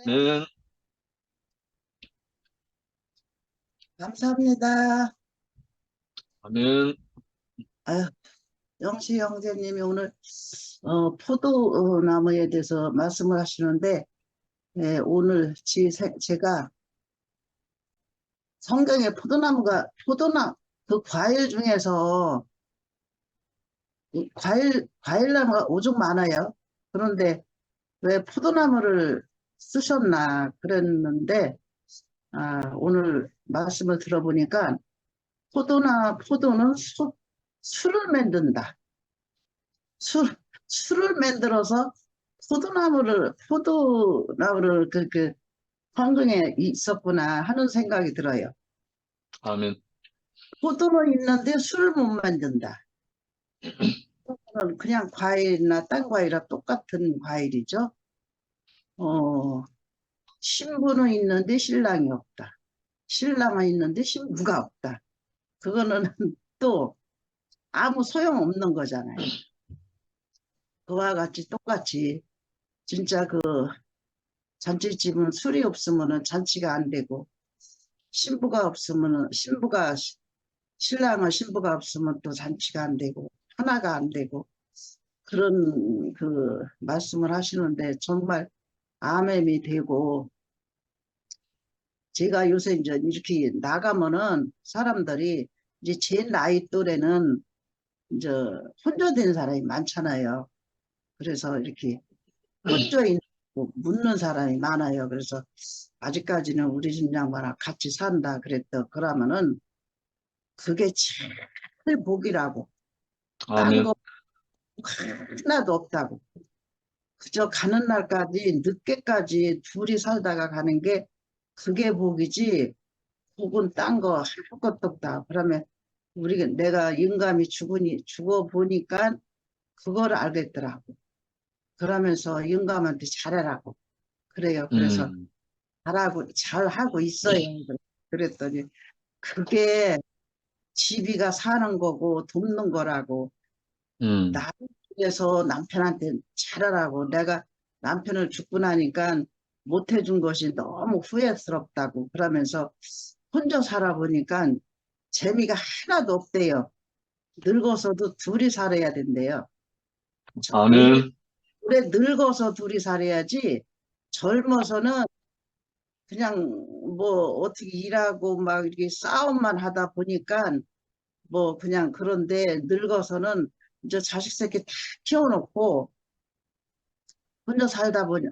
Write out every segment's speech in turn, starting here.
는 감사합니다. 아멘. 아유, 영시 형제님이 오늘 포도나무에 대해서 말씀을 하시는데, 오늘 제가 성경에 포도나무, 그 과일 중에서 과일나무가 오죽 많아요. 그런데 왜 포도나무를 쓰셨나 그랬는데, 오늘 말씀을 들어보니까 포도는 술을 만든다. 술, 술을 만들어서 포도나무를 성경에 있었구나 하는 생각이 들어요. 아멘. 포도는 있는데 술을 못 만든다. 포도는 그냥 과일이나 딴 과일이랑 똑같은 과일이죠. 신부는 있는데 신랑이 없다. 신랑은 있는데 신부가 없다. 그거는 또 아무 소용없는 거잖아요. 그와 같이 똑같이 진짜 잔치집은 술이 없으면 잔치가 안 되고, 신부가 없으면 신랑은 신부가 없으면 또 잔치가 안 되고 하나가 안 되고, 그런 말씀을 하시는데 정말 아멘이 되고, 제가 요새 이제 이렇게 나가면은 사람들이 이제 제 나이 또래는 이제 혼자 된 사람이 많잖아요. 그래서 이렇게 혼자 있는 묻는 사람이 많아요. 그래서 아직까지는 우리 집 양반랑 같이 산다 그러면은 그게 제일 복이라고. 딴 아멘. 거 하나도 없다고. 그저 가는 날까지 늦게까지 둘이 살다가 가는 게 그게 복이지, 복은 딴 거 아무것도 없다. 그러면 내가 영감이 죽어 보니까 그걸 알겠더라고. 그러면서 영감한테 잘하라고 그래요. 그래서 음, 잘하고 있어요. 그랬더니 그게 집이가 사는 거고 돕는 거라고. 음, 나를 위해서 남편한테 잘하라고. 내가 남편을 죽고 나니까 못 해준 것이 너무 후회스럽다고 그러면서 혼자 살아보니까 재미가 하나도 없대요. 늙어서도 둘이 살아야 된대요. 오래, 아멘. 오래 늙어서 둘이 살아야지, 젊어서는 그냥 뭐 어떻게 일하고 막 이렇게 싸움만 하다 보니까 뭐 그냥, 그런데 늙어서는 이제 자식 새끼 다 키워놓고 혼자 살다 보니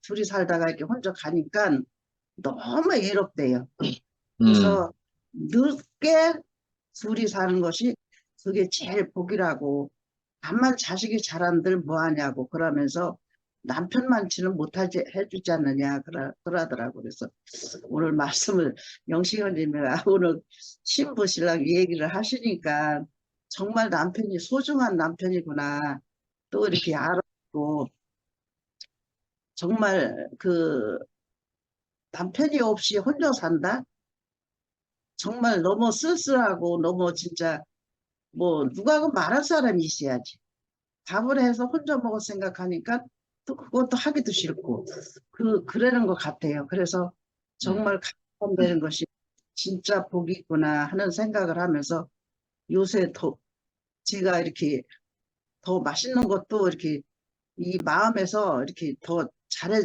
둘이 살다가 이렇게 혼자 가니까 너무 외롭대요. 음, 그래서 늦게 둘이 사는 것이 그게 제일 복이라고. 암만 자식이 잘한들 뭐하냐고 그러면서 남편만치는 못하지 해주지 않느냐 그러더라고. 그래서 오늘 말씀을 영식원님이 오늘 신부 신랑 얘기를 하시니까 정말 남편이 소중한 남편이구나 또 이렇게 알았고, 정말 남편이 없이 혼자 산다? 정말 너무 쓸쓸하고 너무 진짜, 뭐 누가 말할 사람이 있어야지. 밥을 해서 혼자 먹을 생각하니까 또 그것도 하기도 싫고 그러는 것 같아요. 그래서 음, 정말 감사되는 것이 진짜 복이 있구나 하는 생각을 하면서 요새 더 제가 이렇게 더 맛있는 것도 이렇게 이 마음에서 이렇게 더 잘해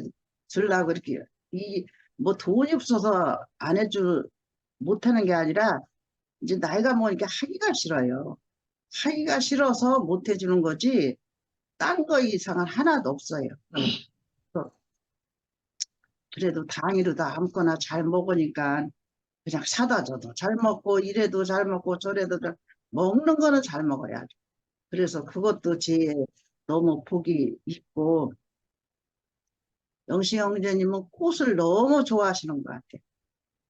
주려고 이렇게, 이 뭐 돈이 없어서 안 해줄 못하는 게 아니라 이제 나이가 먹으니까 하기가 싫어요. 하기가 싫어서 못 해주는 거지 딴 거 이상은 하나도 없어요. 그래도 당일도 아무거나 잘 먹으니까 그냥 사다 줘도 잘 먹고, 이래도 잘 먹고 저래도 먹는 거는 잘 먹어야죠. 그래서 그것도 제 너무 복이 있고, 영시 형제님은 꽃을 너무 좋아하시는 것 같아요.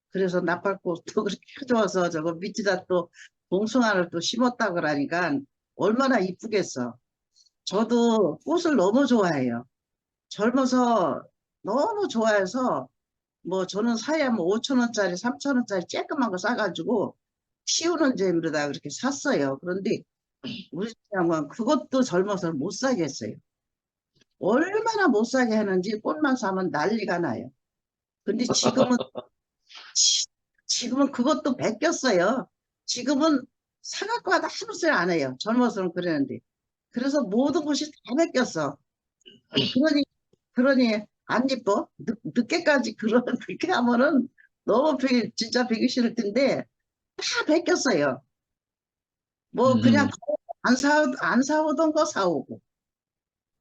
그래서 나팔꽃도 그렇게 좋아서 저거 밑에다 또 봉숭아를 또 심었다 그러니까 얼마나 이쁘겠어. 저도 꽃을 너무 좋아해요. 젊어서 너무 좋아해서 뭐 저는 사야 뭐 5천 원짜리 3천 원짜리 쬐끄만 거 싸가지고 키우는 재미로다 그렇게 샀어요. 그런데 우리 집사람은 그것도 젊어서 못 사겠어요. 얼마나 못 사게 하는지 꽃만 사면 난리가 나요. 근데 지- 지금은 그것도 베꼈어요. 지금은 사각과도 아무 소리 안 해요. 젊어서는 그랬는데. 그래서 모든 것이 다 베꼈어. 그러니 안 이뻐? 늦게까지 그렇게 하면은 너무 진짜 배기 싫을 텐데 다 베꼈어요. 뭐 그냥 음, 안 사오던 거 사오고.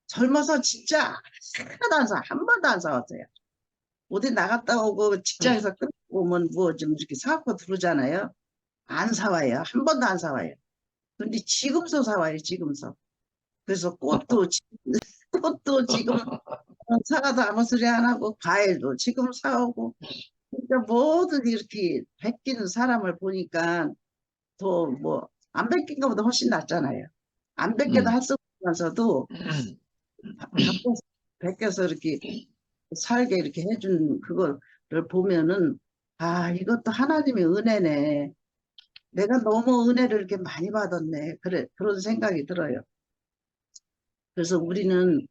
젊어서 진짜 하나도 안 사, 한 번도 안 사왔어요. 어디 나갔다 오고 직장에서 끝나고 오면 뭐 좀 이렇게 사갖고 들어오잖아요. 안 사와요. 한 번도 안 사와요. 근데 지금서 사와요, 지금서. 그래서 꽃도 지금 사가도 아무 소리 안 하고, 과일도 지금 사오고, 그러니까 모든 이렇게 베끼는 사람을 보니까 더 뭐, 안 베낀 것보다 훨씬 낫잖아요. 안 베껴도 음, 할 수 없으면서도 바꿔서 베껴서 이렇게 살게 이렇게 해준 그거를 보면은, 아, 이것도 하나님의 은혜네. 내가 너무 은혜를 이렇게 많이 받았네. 그래, 그런 생각이 들어요. 그래서 우리는,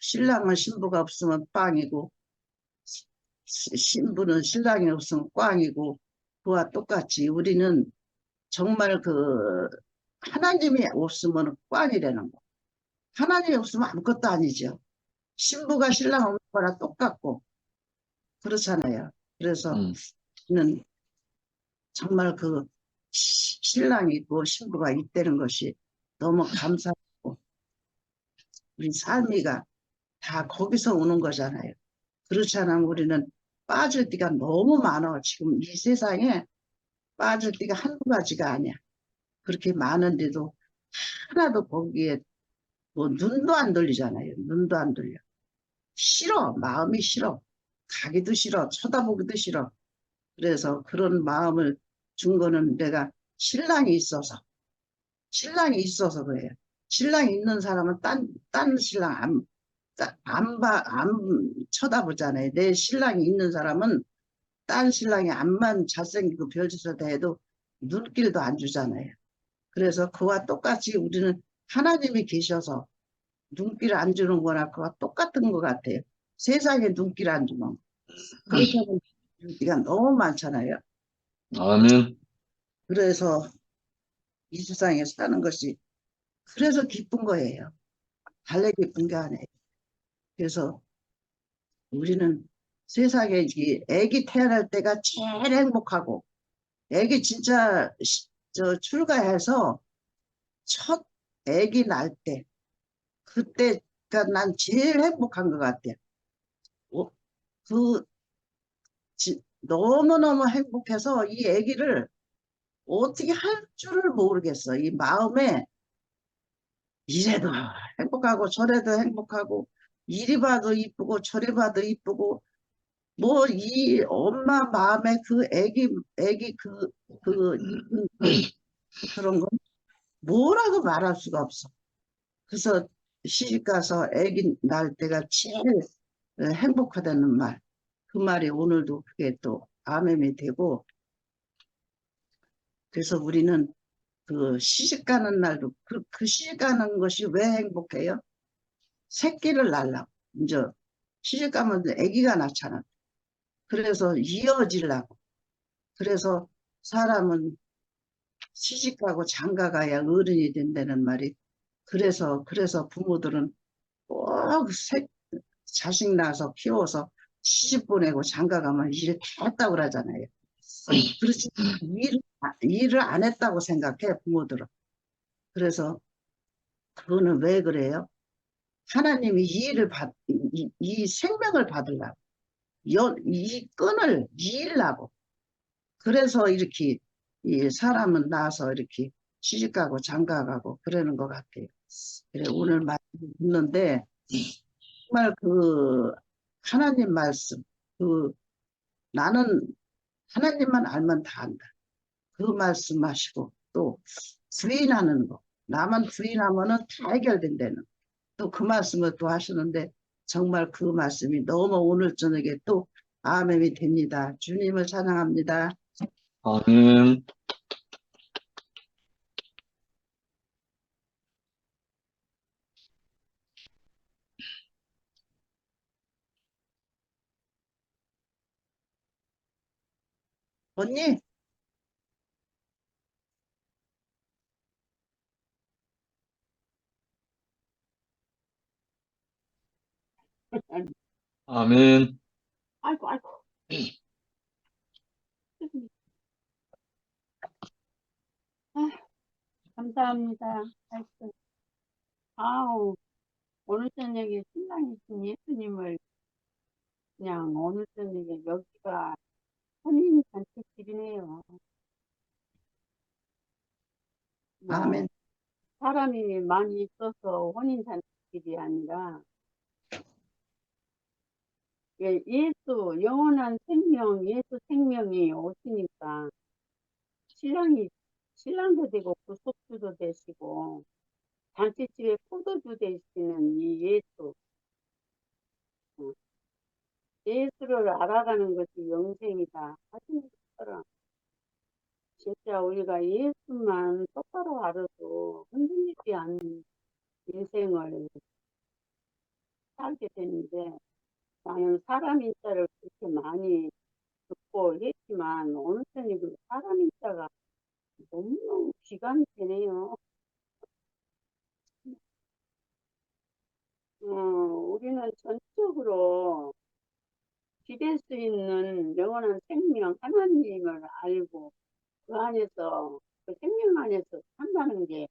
신랑은 신부가 없으면 빵이고, 신부는 신랑이 없으면 꽝이고, 그와 똑같이 우리는 정말 하나님이 없으면 꽝이라는 거. 하나님이 없으면 아무것도 아니죠. 신부가 신랑 없는 거랑 똑같고, 그렇잖아요. 그래서 음, 우리는 정말 신랑이 있고 신부가 있다는 것이 너무 감사하고, 우리 삶이가 다 거기서 오는 거잖아요. 그렇지 않으면 우리는 빠질 띠가 너무 많아. 지금 이 세상에 빠질 띠가 한두 가지가 아니야. 그렇게 많은데도 하나도 거기에 뭐 눈도 안 돌리잖아요. 눈도 안 돌려. 싫어. 마음이 싫어. 가기도 싫어. 쳐다보기도 싫어. 그래서 그런 마음을 준 거는 내가 신랑이 있어서, 신랑이 있어서 그래요. 신랑이 있는 사람은 딴 신랑 안 쳐다보잖아요. 내 신랑이 있는 사람은 딴 신랑이 암만 잘생기고 별짓을 다 해도 눈길도 안 주잖아요. 그래서 그와 똑같이 우리는 하나님이 계셔서 눈길 안 주는 거나 그와 똑같은 것 같아요. 세상에 눈길 안 주면. 그렇다면 눈길가 너무 많잖아요. 아멘. 그래서 이 세상에 사는 것이 그래서 기쁜 거예요. 달래 기쁜 게 아니에요. 그래서 우리는 세상에 이 아기 태어날 때가 제일 행복하고, 아기 진짜 출가해서 첫 아기 날 때, 그때가 난 제일 행복한 것 같아요. 어, 그 너무너무 행복해서 이 아기를 어떻게 할 줄을 모르겠어. 이 마음에 이래도 행복하고 저래도 행복하고, 이리 봐도 이쁘고 저리 봐도 이쁘고, 뭐 이 엄마 마음에 애기 이쁜 그런 건 뭐라고 말할 수가 없어. 그래서 시집가서 애기 낳을 때가 제일 행복하다는 말. 그 말이 오늘도 그게 또 암음이 되고, 그래서 우리는 시집 가는 날도 그 시집 가는 것이 왜 행복해요? 새끼를 낳으려고. 이제 시집 가면 아기가 낳잖아. 그래서 이어지려고. 그래서 사람은 시집가고 장가가야 어른이 된다는 말이, 그래서 부모들은 꼭 자식 낳아서 키워서 시집 보내고 장가가면 일을 다 했다고 그러잖아요. 그렇지, 일을 안 했다고 생각해, 부모들은. 그래서 그거는 왜 그래요? 하나님이 이 생명을 받으려고, 이 끈을 이으려고. 그래서 이렇게 이 사람은 나서 이렇게 시집가고 장가가고 그러는 것 같아요. 그래, 오늘 말씀 듣는데 정말 하나님 말씀, 그 나는 하나님만 알면 다 안다. 그 말씀하시고 또 부인하는 거. 나만 부인하면은 다 해결된다는. 또 그 말씀을 또 하시는데 정말 그 말씀이 너무 오늘 저녁에 또 아멘이 됩니다. 주님을 찬양합니다. 아멘. 언니, 아멘. 아이고, 아이고. 아, 감사합니다. 하여튼, 아우, 오늘 저녁에 신랑이신 예수님을 그냥 오늘 저녁에 여기가 혼인 잔치집이네요. 뭐, 아멘. 사람이 많이 있어서 혼인 잔치집이 아니라, 예수, 영원한 생명, 예수 생명이 오시니까, 신랑이, 신랑도 되고, 구속주도 되시고, 잔치집에 포도주 되시는 이 예수, 어, 예수를 알아가는 것이 영생이다 하시는 것처럼 진짜 우리가 예수만 똑바로 알아도 흔들리지 않는 인생을 살게 되는데 나는 사람 인자를 그렇게 많이 듣고 했지만 어느 때는 그 사람 인자가 너무너무 기감이 되네요. 우리는 전적으로 기댈 수 있는 영원한 생명 하나님을 알고 그 안에서 그 생명 안에서 산다는 게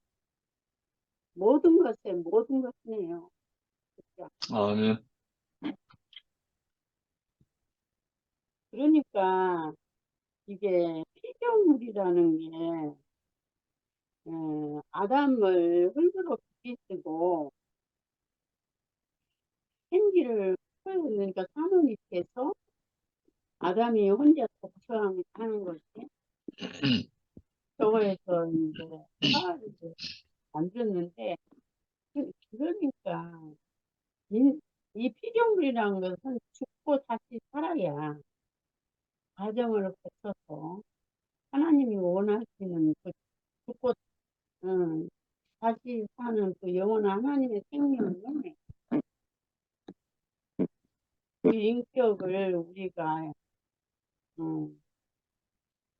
모든 것에 모든 것이네요. 진짜. 아멘. 그러니까 이게 피조물이라는 게 아담을 흙으로 빚으시고 생기를 그러니까 하나님께서 아담이 혼자 독처하는 것이 저거에서 이제 화를 만들었는데 그러니까 이 피조물이라는 것은 죽고 다시 살아야 과정을 거쳐서 하나님이 원하시는 그 죽고 다시 사는 그 영원한 하나님의 생명을 그 인격을 우리가 음,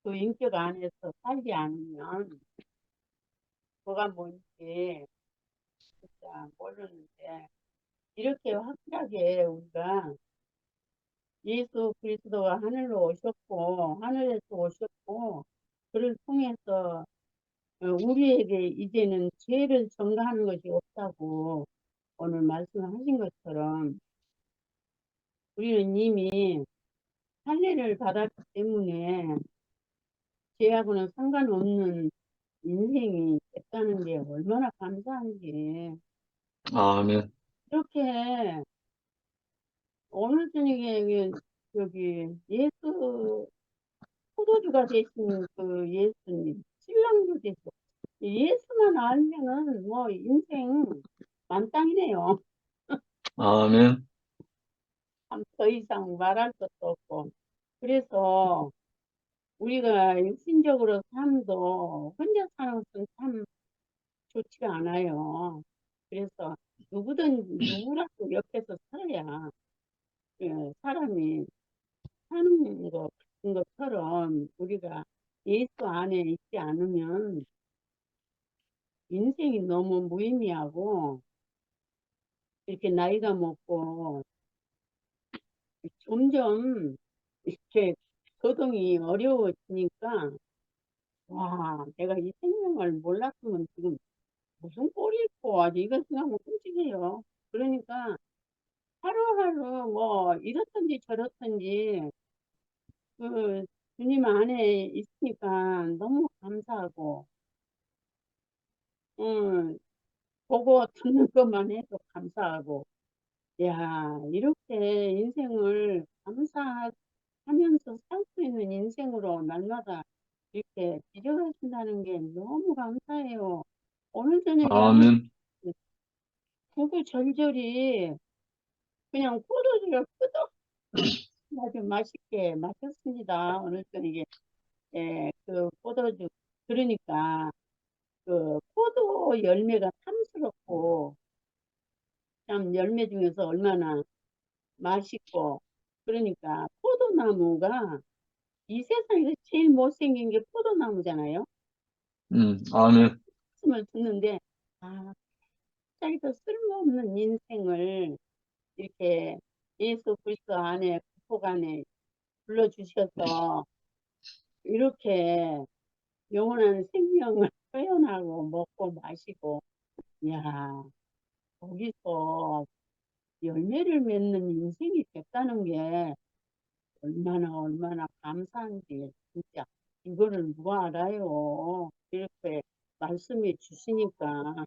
그 인격 안에서 살지 않으면 뭐가 뭔지 진짜 모르는데 이렇게 확실하게 우리가 예수 그리스도가 하늘로 오셨고 하늘에서 오셨고 그를 통해서 우리에게 이제는 죄를 전가하는 것이 없다고 오늘 말씀하신 것처럼 우리는 이미 할례를 받았기 때문에 죄하고는 상관없는 인생이 됐다는 게 얼마나 감사한지. 아멘. 이렇게 오늘 저녁에 여기 예수 포도주가 되신 그 예수님 신랑도 되시고 예수만 알면은 뭐 인생 만땅이네요. 아멘. 참 더 이상 말할 것도 없고. 그래서 우리가 일신적으로 삶도 혼자 사는 것은 참 좋지가 않아요. 그래서 누구라도 옆에서 살아야 사람이 사는 것 같은 것처럼 우리가 예수 안에 있지 않으면 인생이 너무 무의미하고 이렇게 나이가 먹고 점점 이렇게 거동이 어려워지니까 와, 내가 이 생명을 몰랐으면 지금 무슨 꼴이 있고 아주 이거 생각하면 끔찍해요. 그러니까 하루하루 뭐 이렇든지 저렇든지 그 주님 안에 있으니까 너무 감사하고 음, 보고 듣는 것만 해도 감사하고 야 이렇게 인생을 감사하면서 살 수 있는 인생으로 날마다 이렇게 지져가신다는 게 너무 감사해요. 오늘 저녁에 아멘. 구구절절히 그냥 포도주를 끄덕 아주 맛있게 마셨습니다. 오늘 저녁에 그 포도주 그러니까 그 포도 열매가 탐스럽고 참 열매 중에서 얼마나 맛있고 그러니까 포도나무가 이 세상에서 제일 못생긴 게 포도나무잖아요. 아멘. 말씀을 듣는데, 아, 갑자기 그 쓸모없는 인생을 이렇게 예수 그리스도 안에, 구속 안에 불러주셔서 이렇게 영원한 생명을 표현하고 먹고 마시고, 야, 거기서 열매를 맺는 인생이 됐다는 게 얼마나 감사한지, 진짜. 이거를 누가 알아요? 이렇게 말씀해 주시니까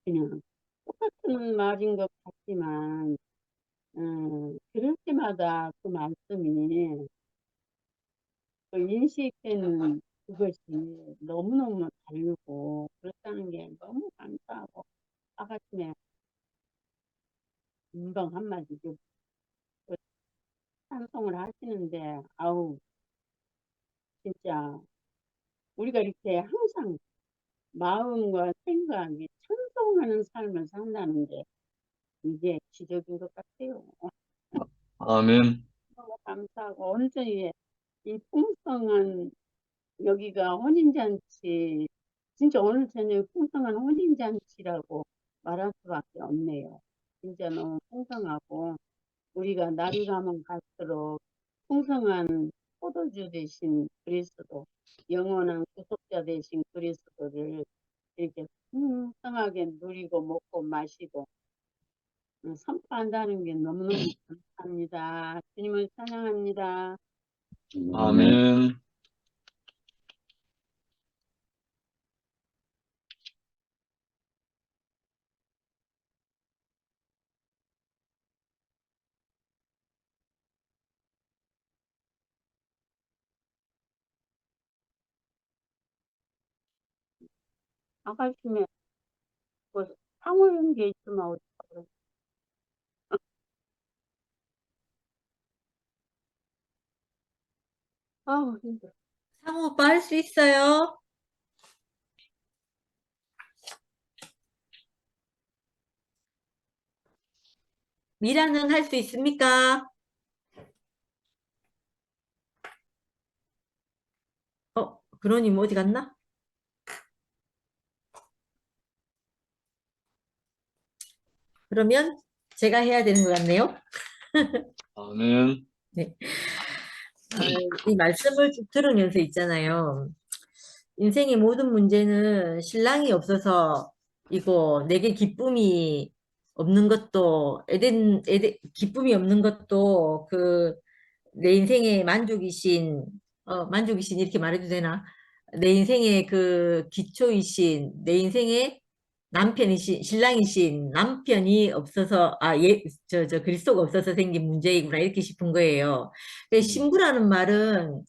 그냥 똑같은 말인 것 같지만, 그럴 때마다 그 말씀이 그 인식되는 그것이 너무너무 다르고 그렇다는 게 너무 감사하고 아가씨네 금방 한마디 그 찬송을 하시는데 아우 진짜 우리가 이렇게 항상 마음과 생각이 찬송하는 삶을 산다는 게 이게 기적인 것 같아요. 아멘. 너무 감사하고 오늘 저녁에 이 풍성한 여기가 혼인잔치 진짜 오늘 저녁에 풍성한 혼인잔치라고 말할 수밖에 없네요. 진짜 너무 풍성하고 우리가 날이 가면 갈수록 풍성한 포도주 되신 그리스도, 영원한 구속자 되신 그리스도를 이렇게 풍성하게 누리고 먹고 마시고 선포한다는 게 너무너무 감사합니다. 주님을 찬양합니다. 아멘. 아가씨네 그 상호 연계 있으면 어떡하고 아우 힘들어. 상우 오빠 할 수 있어요? 미라는 할 수 있습니까? 그러니 뭐 어디 갔나? 그러면 제가 해야 되는 것 같네요. 아멘. 네. 이 말씀을 쭉 들으면서 있잖아요. 인생의 모든 문제는 신랑이 없어서 이거 내게 기쁨이 없는 것도 기쁨이 없는 것도 그 내 인생의 만족이신 이렇게 말해도 되나? 내 인생의 그 기초이신 내 인생의 신랑이신 남편이 없어서 그리스도가 없어서 생긴 문제이구나 이렇게 싶은 거예요. 근데 신부라는 말은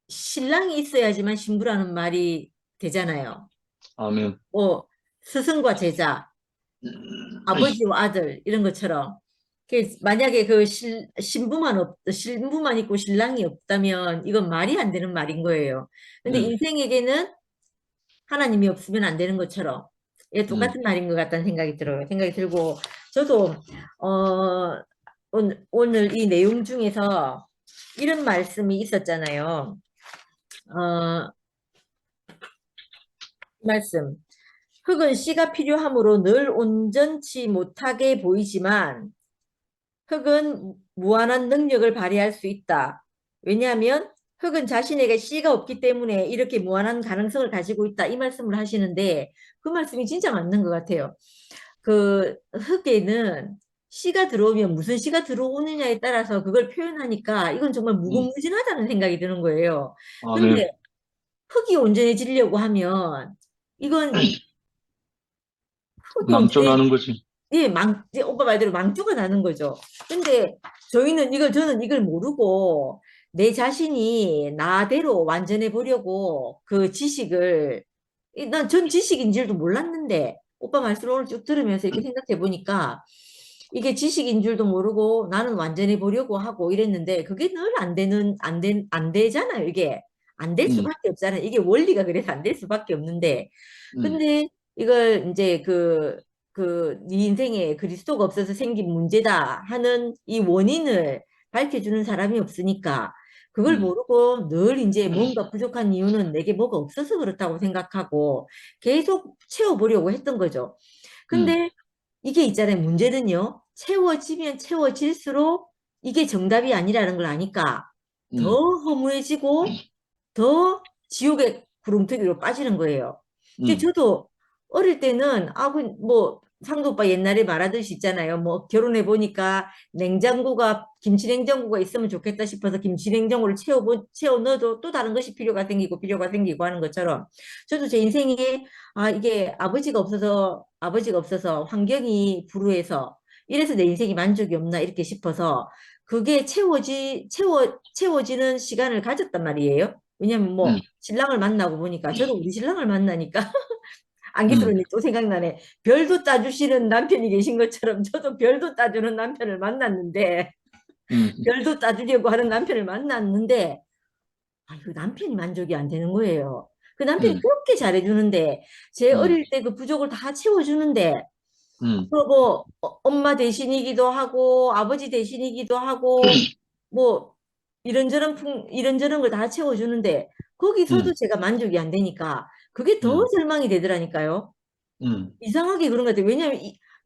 신랑이 있어야지만 신부라는 말이 되잖아요. 아멘. 스승과 제자, 아버지와 아들 이런 것처럼 만약에 그 신부만 있고 신랑이 없다면 이건 말이 안 되는 말인 거예요. 근데 인생에게는 하나님이 없으면 안 되는 것처럼 이게 똑같은 말인 것 같다는 생각이 들어요. 생각이 들고 저도 오늘 이 내용 중에서 이런 말씀이 있었잖아요. 말씀. 흙은 씨가 필요하므로 늘 온전치 못하게 보이지만 흙은 무한한 능력을 발휘할 수 있다. 왜냐하면 흙은 자신에게 씨가 없기 때문에 이렇게 무한한 가능성을 가지고 있다. 이 말씀을 하시는데 그 말씀이 진짜 맞는 것 같아요. 그 흙에는 씨가 들어오면 무슨 씨가 들어오느냐에 따라서 그걸 표현하니까 이건 정말 무궁무진하다는 생각이 드는 거예요. 아멘. 근데 흙이 온전해지려고 하면 이건 흙이 망쳐나는 거지. 예, 오빠 말대로 망조가 나는 거죠. 근데 저는 이걸 모르고 내 자신이 나대로 완전해 보려고 그 지식을, 난 전 지식인 줄도 몰랐는데, 오빠 말씀을 오늘 쭉 들으면서 이렇게 생각해 보니까 이게 지식인 줄도 모르고 나는 완전해 보려고 하고 이랬는데, 그게 늘 안 되잖아요, 이게. 안 될 수밖에 없잖아요. 이게 원리가 그래서 안 될 수밖에 없는데. 근데 이걸 이제 네 인생에 그리스도가 없어서 생긴 문제다 하는 이 원인을 밝혀주는 사람이 없으니까 그걸 음. 모르고 늘 이제 뭔가 부족한 이유는 내게 뭐가 없어서 그렇다고 생각하고 계속 채워보려고 했던 거죠. 음. 근데 이게 있잖아요. 문제는요. 채워지면 채워질수록 이게 정답이 아니라는 걸 아니까 더 음. 허무해지고 더 지옥의 구렁텅이로 빠지는 거예요. 근데 음. 저도 어릴 때는 뭐 상도 오빠 옛날에 말하듯이 있잖아요. 뭐 결혼해 보니까 냉장고가 김치 냉장고가 있으면 좋겠다 싶어서 김치 냉장고를 채워 넣어도 또 다른 것이 필요가 생기고 하는 것처럼 저도 제 인생에 이게 아버지가 없어서 환경이 불우해서 이래서 내 인생이 만족이 없나 이렇게 싶어서 그게 채워지는 시간을 가졌단 말이에요. 왜냐면 음. 뭐 신랑을 만나고 보니까 저도 우리 신랑을 만나니까 음. 안기스러운데 또 생각나네. 별도 따주시는 남편이 계신 것처럼 저도 별도 따주는 남편을 만났는데 음. 별도 따주려고 하는 남편을 만났는데 그 남편이 만족이 안 되는 거예요. 그 남편이 음. 그렇게 잘해주는데 제 음. 어릴 때 그 부족을 다 채워주는데 음. 뭐 엄마 대신이기도 하고 아버지 대신이기도 하고 뭐 이런저런 걸 다 채워주는데 거기서도 음. 제가 만족이 안 되니까 그게 더 음. 절망이 되더라니까요. 음. 이상하게 그런 것 같아요. 왜냐면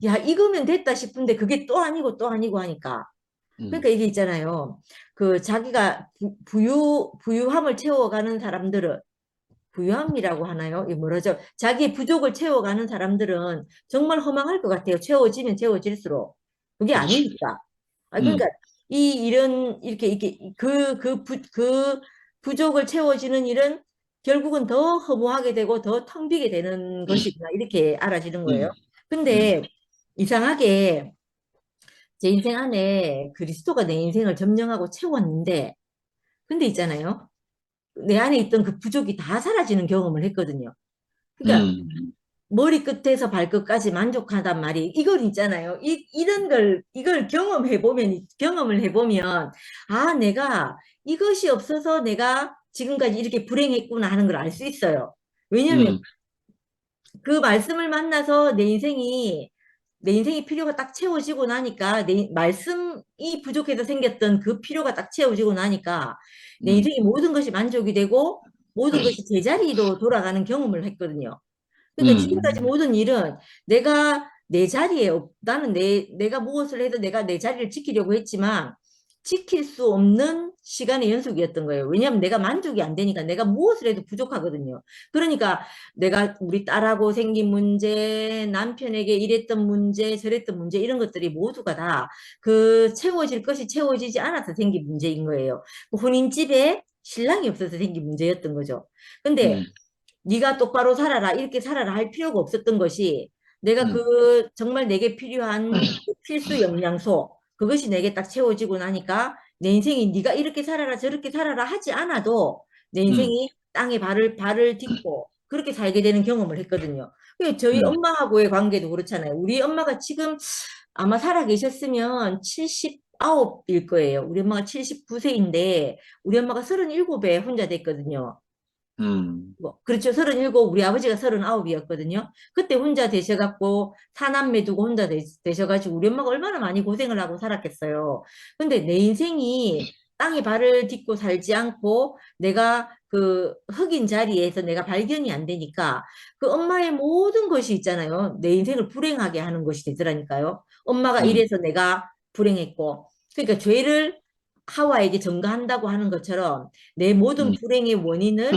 야 이거면 됐다 싶은데 그게 또 아니고 또 아니고 하니까. 음. 그러니까 이게 있잖아요. 그 자기가 부유함을 채워가는 사람들은 부유함이라고 하나요? 이 뭐라죠? 자기의 부족을 채워가는 사람들은 정말 허망할 것 같아요. 채워지면 채워질수록. 그게 그렇지. 아니니까. 그러니까 음. 이렇게 그 부족을 채워지는 일은 결국은 더 허무하게 되고 더 텅 비게 되는 것이구나. 이렇게 알아지는 음. 거예요. 근데 이상하게 제 인생 안에 그리스도가 내 인생을 점령하고 채웠는데, 근데 있잖아요. 내 안에 있던 그 부족이 다 사라지는 경험을 했거든요. 그러니까 음. 머리끝에서 발끝까지 만족하단 말이 이걸 있잖아요. 이걸 경험을 해보면 내가 이것이 없어서 내가 지금까지 이렇게 불행했구나 하는 걸 알 수 있어요. 왜냐하면 음. 그 말씀을 만나서 내 인생이 필요가 딱 채워지고 나니까 내 말씀이 부족해서 생겼던 그 필요가 딱 채워지고 나니까 내 음. 인생의 모든 것이 만족이 되고 모든 것이 제자리로 돌아가는 경험을 했거든요. 그러니까 지금까지 음. 모든 일은 내가 내 자리에 나는 내가 무엇을 해도 내가 내 자리를 지키려고 했지만 지킬 수 없는 시간의 연속이었던 거예요. 왜냐하면 내가 만족이 안 되니까 내가 무엇을 해도 부족하거든요. 그러니까 내가 우리 딸하고 생긴 문제, 남편에게 이랬던 문제, 저랬던 문제 이런 것들이 모두가 다 그 채워질 것이 채워지지 않아서 생긴 문제인 거예요. 그 혼인집에 신랑이 없어서 생긴 문제였던 거죠. 근데 음. 네가 똑바로 살아라 이렇게 살아라 할 필요가 없었던 것이 내가 음. 정말 내게 필요한 그 필수 영양소 그것이 내게 딱 채워지고 나니까 내 인생이 네가 이렇게 살아라 저렇게 살아라 하지 않아도 내 음. 인생이 땅에 발을 딛고 그렇게 살게 되는 경험을 했거든요. 저희 음. 엄마하고의 관계도 그렇잖아요. 우리 엄마가 지금 아마 살아 계셨으면 79일 거예요. 우리 엄마가 79세인데 우리 엄마가 37에 혼자 됐거든요. 음. 그렇죠. 37, 우리 아버지가 39이었거든요. 그때 혼자 되셔갖고, 사남매 두고 혼자 되셔가지고, 우리 엄마가 얼마나 많이 고생을 하고 살았겠어요. 근데 내 인생이 땅에 발을 딛고 살지 않고, 내가 그 흑인 자리에서 내가 발견이 안 되니까, 그 엄마의 모든 것이 있잖아요. 내 인생을 불행하게 하는 것이 되더라니까요. 엄마가 음. 이래서 내가 불행했고, 그러니까 죄를 하와에게 전가한다고 하는 것처럼, 내 모든 음. 불행의 원인을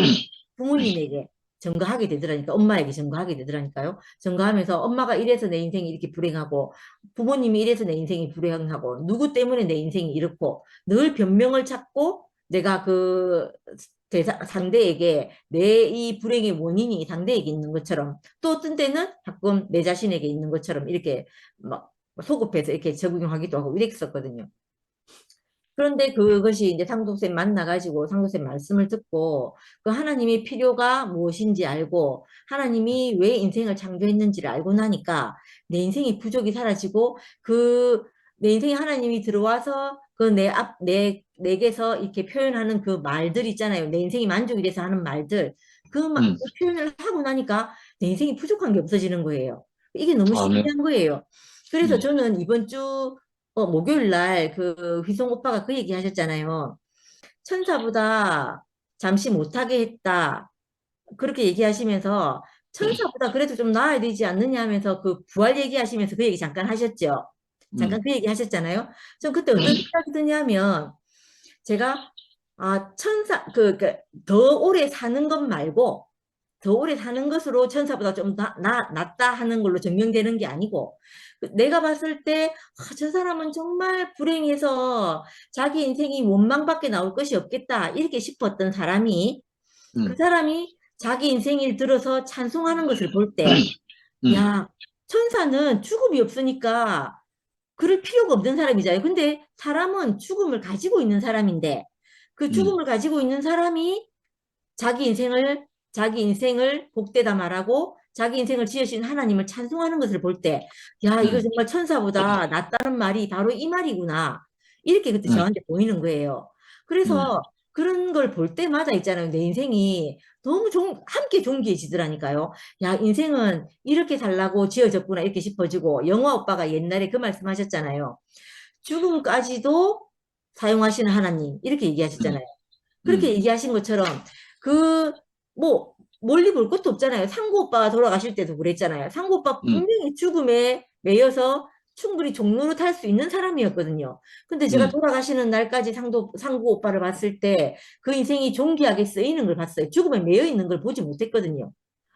부모님에게 전가하게 되더라니까 엄마에게 전가하게 되더라니까요. 전가하면서 엄마가 이래서 내 인생이 이렇게 불행하고 부모님이 이래서 내 인생이 불행하고 누구 때문에 내 인생이 이렇고 늘 변명을 찾고 내가 그 상대에게 내 이 불행의 원인이 상대에게 있는 것처럼 또 어떤 때는 가끔 내 자신에게 있는 것처럼 이렇게 막 소급해서 이렇게 적용하기도 하고 이랬었거든요. 그런데 그것이 이제 상도쌤 만나가지고 상도쌤 말씀을 듣고 그 하나님의 필요가 무엇인지 알고 하나님이 왜 인생을 창조했는지를 알고 나니까 내 인생의 부족이 사라지고 내 인생에 하나님이 들어와서 내게서 이렇게 표현하는 그 말들 있잖아요. 내 인생이 만족이 돼서 하는 말들. 음. 그 표현을 하고 나니까 내 인생이 부족한 게 없어지는 거예요. 이게 너무 아멘. 신기한 거예요. 그래서 음. 저는 이번 주 목요일 날 그 휘성 오빠가 그 얘기 하셨잖아요. 천사보다 잠시 못하게 했다. 그렇게 얘기하시면서 천사보다 그래도 좀 나아야 되지 않느냐 하면서 그 부활 얘기하시면서 그 얘기 잠깐 하셨죠. 잠깐 그 얘기 하셨잖아요. 전 그때 어떤 생각이 드냐면 제가 천사 더 오래 사는 것 말고 더 오래 사는 것으로 천사보다 좀 낫다 하는 걸로 증명되는 게 아니고 내가 봤을 때 저 사람은 정말 불행해서 자기 인생이 원망밖에 나올 것이 없겠다 이렇게 싶었던 사람이 그 사람이 자기 인생을 들어서 찬송하는 것을 볼 때, 야, 천사는 죽음이 없으니까 그럴 필요가 없는 사람이잖아요. 근데 사람은 죽음을 가지고 있는 사람인데, 그 죽음을 가지고 있는 사람이 자기 인생을 복되다 말하고, 자기 인생을 지으신 하나님을 찬송하는 것을 볼 때, 야, 이거 정말 천사보다 낫다는 말이 바로 이 말이구나. 이렇게 그때 저한테 보이는 거예요. 그래서 그런 걸 볼 때마다 있잖아요. 내 인생이 너무 함께 존귀해지더라니까요. 야, 인생은 이렇게 살라고 지어졌구나. 이렇게 싶어지고, 영화 오빠가 옛날에 그 말씀 하셨잖아요. 죽음까지도 사용하시는 하나님. 이렇게 얘기하셨잖아요. 그렇게 얘기하신 것처럼, 뭐, 멀리 볼 것도 없잖아요. 상구 오빠가 돌아가실 때도 그랬잖아요. 상구 오빠 분명히 죽음에 매여서 충분히 종로로 탈 수 있는 사람이었거든요. 근데 제가 돌아가시는 날까지 상구 오빠를 봤을 때 그 인생이 존귀하게 쓰이는 걸 봤어요. 죽음에 매여 있는 걸 보지 못했거든요.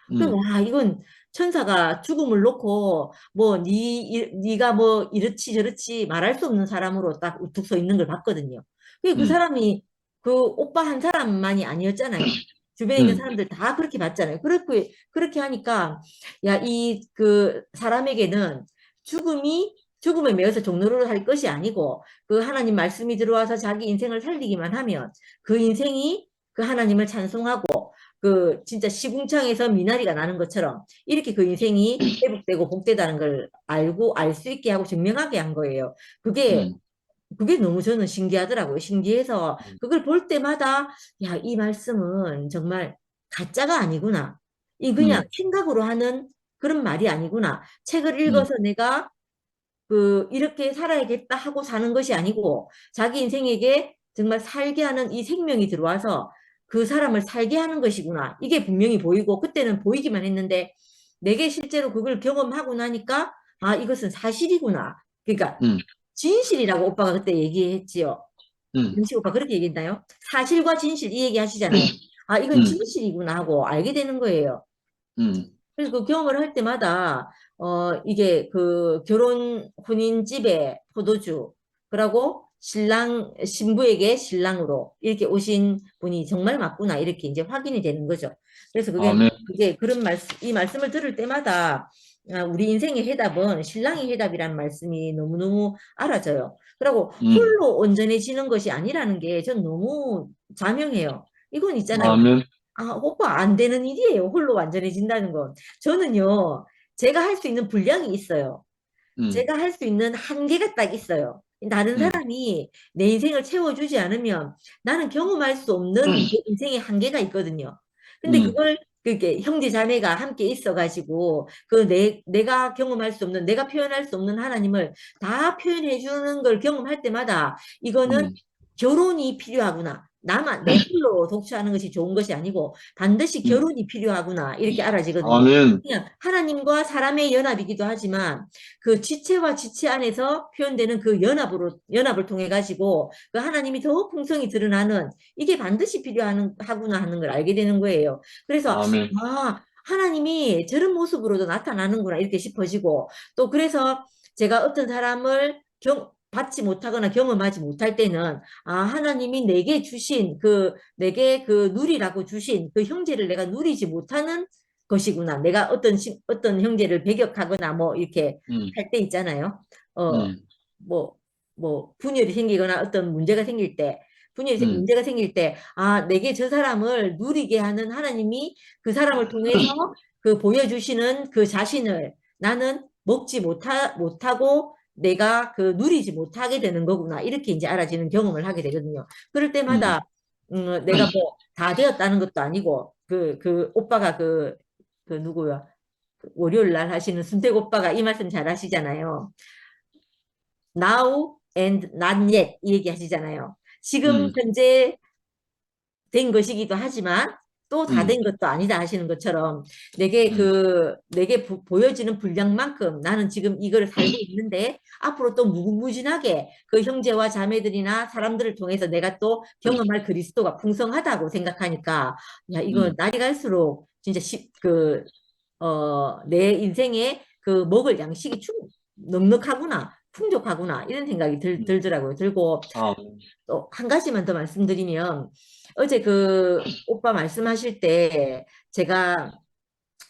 그럼 이건 천사가 죽음을 놓고 뭐 네가 뭐 이렇지 저렇지 말할 수 없는 사람으로 딱 우뚝 서 있는 걸 봤거든요. 그 사람이 그 오빠 한 사람만이 아니었잖아요. 주변에 있는 사람들 다 그렇게 봤잖아요. 그렇게 하니까 야, 그 사람에게는 죽음에 매여서 종로를 할 것이 아니고 그 하나님 말씀이 들어와서 자기 인생을 살리기만 하면 그 인생이 그 하나님을 찬송하고 그 진짜 시궁창에서 미나리가 나는 것처럼 이렇게 그 인생이 회복되고 복되다는 걸 알고 알 수 있게 하고 증명하게 한 거예요. 그게 너무 저는 신기하더라고요. 신기해서 그걸 볼 때마다 야, 이 말씀은 정말 가짜가 아니구나. 이 그냥 생각으로 하는 그런 말이 아니구나. 책을 읽어서 내가 이렇게 살아야겠다 하고 사는 것이 아니고 자기 인생에게 정말 살게 하는 이 생명이 들어와서 그 사람을 살게 하는 것이구나. 이게 분명히 보이고 그때는 보이기만 했는데 내게 실제로 그걸 경험하고 나니까 이것은 사실이구나. 그러니까 진실이라고 오빠가 그때 얘기했지요. 영식 오빠 그렇게 얘기했나요? 사실과 진실 이 얘기 하시잖아요. 이건 진실이구나 하고 알게 되는 거예요. 그래서 그 경험을 할 때마다 이게 그 결혼 혼인집에 포도주 그러고 신부에게 신랑으로 이렇게 오신 분이 정말 맞구나 이렇게 이제 확인이 되는 거죠. 그래서 그게 이 말씀을 들을 때마다 우리 인생의 해답은 신랑의 해답이라는 말씀이 너무너무 알아져요. 그리고 홀로 온전해지는 것이 아니라는 게 전 너무 자명해요. 이건 있잖아요. 오빠 안 되는 일이에요. 홀로 완전해진다는 건. 저는요, 제가 할 수 있는 분량이 있어요. 제가 할 수 있는 한계가 딱 있어요. 다른 사람이 내 인생을 채워주지 않으면 나는 경험할 수 없는 내 인생의 한계가 있거든요. 근데 그게 형제 자매가 함께 있어가지고 내가 경험할 수 없는 내가 표현할 수 없는 하나님을 다 표현해 주는 걸 경험할 때마다 이거는 결혼이 필요하구나. 나만 내 홀로 독처하는 것이 좋은 것이 아니고 반드시 결혼이 필요하구나 이렇게 알아지거든요. 그냥 하나님과 사람의 연합이기도 하지만 그 지체와 지체 안에서 표현되는 그 연합을 통해 가지고 그 하나님이 더 풍성히 드러나는 이게 반드시 필요하구나 하는 걸 알게 되는 거예요. 그래서 하나님이 저런 모습으로도 나타나는구나 이렇게 싶어지고 또 그래서 제가 어떤 사람을 받지 못하거나 경험하지 못할 때는 하나님이 내게 주신 내게 누리라고 주신 그 형제를 내가 누리지 못하는 것이구나. 내가 어떤 형제를 배격하거나 뭐 이렇게 할 때 있잖아요. 분열이 생기거나 어떤 문제가 생길 때 문제가 생길 때 내게 저 사람을 누리게 하는 하나님이 그 사람을 통해서 보여주시는 그 자신을 나는 먹지 못하고 내가 누리지 못하게 되는 거구나. 이렇게 이제 알아지는 경험을 하게 되거든요. 그럴 때마다, 내가 뭐 다 되었다는 것도 아니고, 오빠가 누구야? 월요일 날 하시는 순택 오빠가 이 말씀 잘 하시잖아요. Now and not yet. 이 얘기 하시잖아요. 지금 현재 된 것이기도 하지만 또 다 된 것도 아니다 하시는 것처럼 내게 보여지는 분량만큼 나는 지금 이걸 살고 있는데 앞으로 또 무궁무진하게 그 형제와 자매들이나 사람들을 통해서 내가 또 경험할 그리스도가 풍성하다고 생각하니까 야, 이거 날이 갈수록 진짜 내 인생에 그 먹을 양식이 넉넉하구나, 풍족하구나, 이런 생각이 들더라고요. 들고, 아, 또 한 가지만 더 말씀드리면, 어제 그 오빠 말씀하실 때, 제가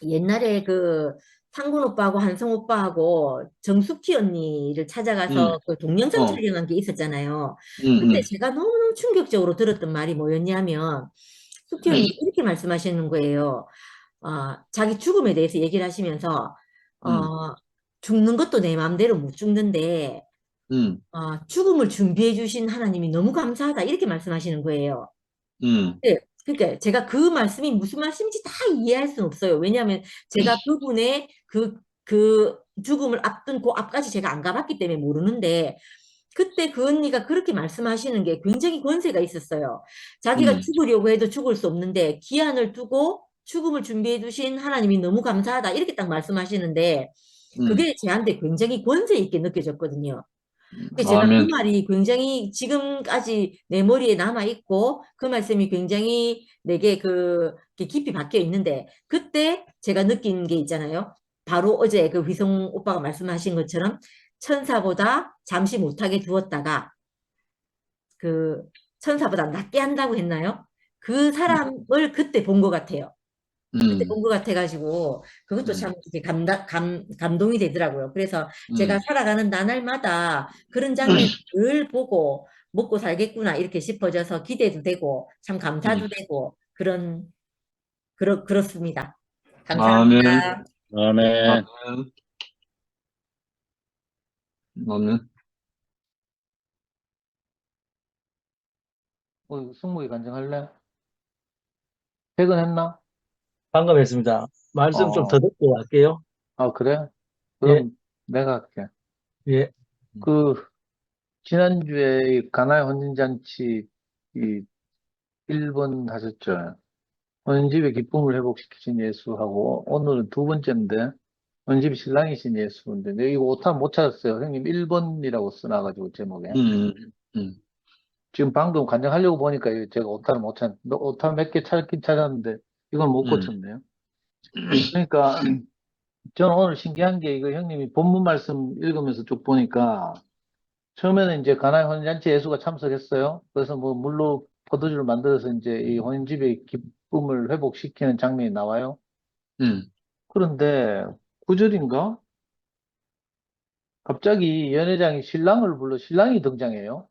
옛날에 그 상군 오빠하고 한성 오빠하고 정숙희 언니를 찾아가서 그 동영상 어, 촬영한 게 있었잖아요. 그때 음, 제가 너무 충격적으로 들었던 말이 뭐였냐면, 숙희 언니 이렇게 말씀하시는 거예요. 자기 죽음에 대해서 얘기를 하시면서, 음, 어, 죽는 것도 내 마음대로 못 죽는데, 음, 죽음을 준비해 주신 하나님이 너무 감사하다. 이렇게 말씀하시는 거예요. 음, 네, 그러니까 제가 그 말씀이 무슨 말씀인지 다 이해할 수는 없어요. 왜냐하면 제가 그분의 그 죽음을 앞둔 그 앞까지 제가 안 가봤기 때문에 모르는데, 그때 그 언니가 그렇게 말씀하시는 게 굉장히 권세가 있었어요. 자기가 음, 죽으려고 해도 죽을 수 없는데 기한을 두고 죽음을 준비해 주신 하나님이 너무 감사하다. 이렇게 딱 말씀하시는데 음, 그게 저한테 굉장히 권세 있게 느껴졌거든요. 근데 제가 그 아멘. 말이 굉장히 지금까지 내 머리에 남아 있고 그 말씀이 굉장히 내게 이렇게 깊이 박혀 있는데 그때 제가 느낀 게 있잖아요. 바로 어제 그 휘성 오빠가 말씀하신 것처럼 천사보다 잠시 못하게 두었다가 그 천사보다 낫게 한다고 했나요? 그 사람을 그때 본 것 같아요. 그때 음, 본 것 같아가지고 그것도 참 음, 이렇게 감동이 되더라고요. 그래서 제가 음, 살아가는 나날마다 그런 장면을 늘 보고 먹고 살겠구나 이렇게 싶어져서 기대도 되고 참 감사도 되고 그렇습니다. 아멘. 감사합니다. 아멘. 아멘. 아멘. 승무이 간증할래? 퇴근했나? 방금 했습니다. 말씀 좀 더 어, 듣고 갈게요. 그래? 예, 그럼 내가 할게. 예, 그, 지난주에 이 가나의 혼인잔치, 이 1번 하셨죠? 혼인집의 기쁨을 회복시키신 예수하고, 오늘은 두 번째인데, 혼인집 신랑이신 예수인데, 내가 이거 오타 못 찾았어요. 형님 1번이라고 써놔가지고, 제목에. 음, 음, 지금 방금 간증하려고 보니까 이거 제가 오타를 못 찾, 오타 몇 개 찾긴 찾았는데, 이걸 못 음, 고쳤네요. 그러니까, 저는 오늘 신기한 게 이거 형님이 본문 말씀 읽으면서 쭉 보니까 처음에는 이제 가나의 혼인잔치 예수가 참석했어요. 그래서 뭐 물로 포도주를 만들어서 이제 이 혼인집의 기쁨을 회복시키는 장면이 나와요. 음, 그런데 9절인가? 갑자기 연회장이 신랑을 불러 신랑이 등장해요.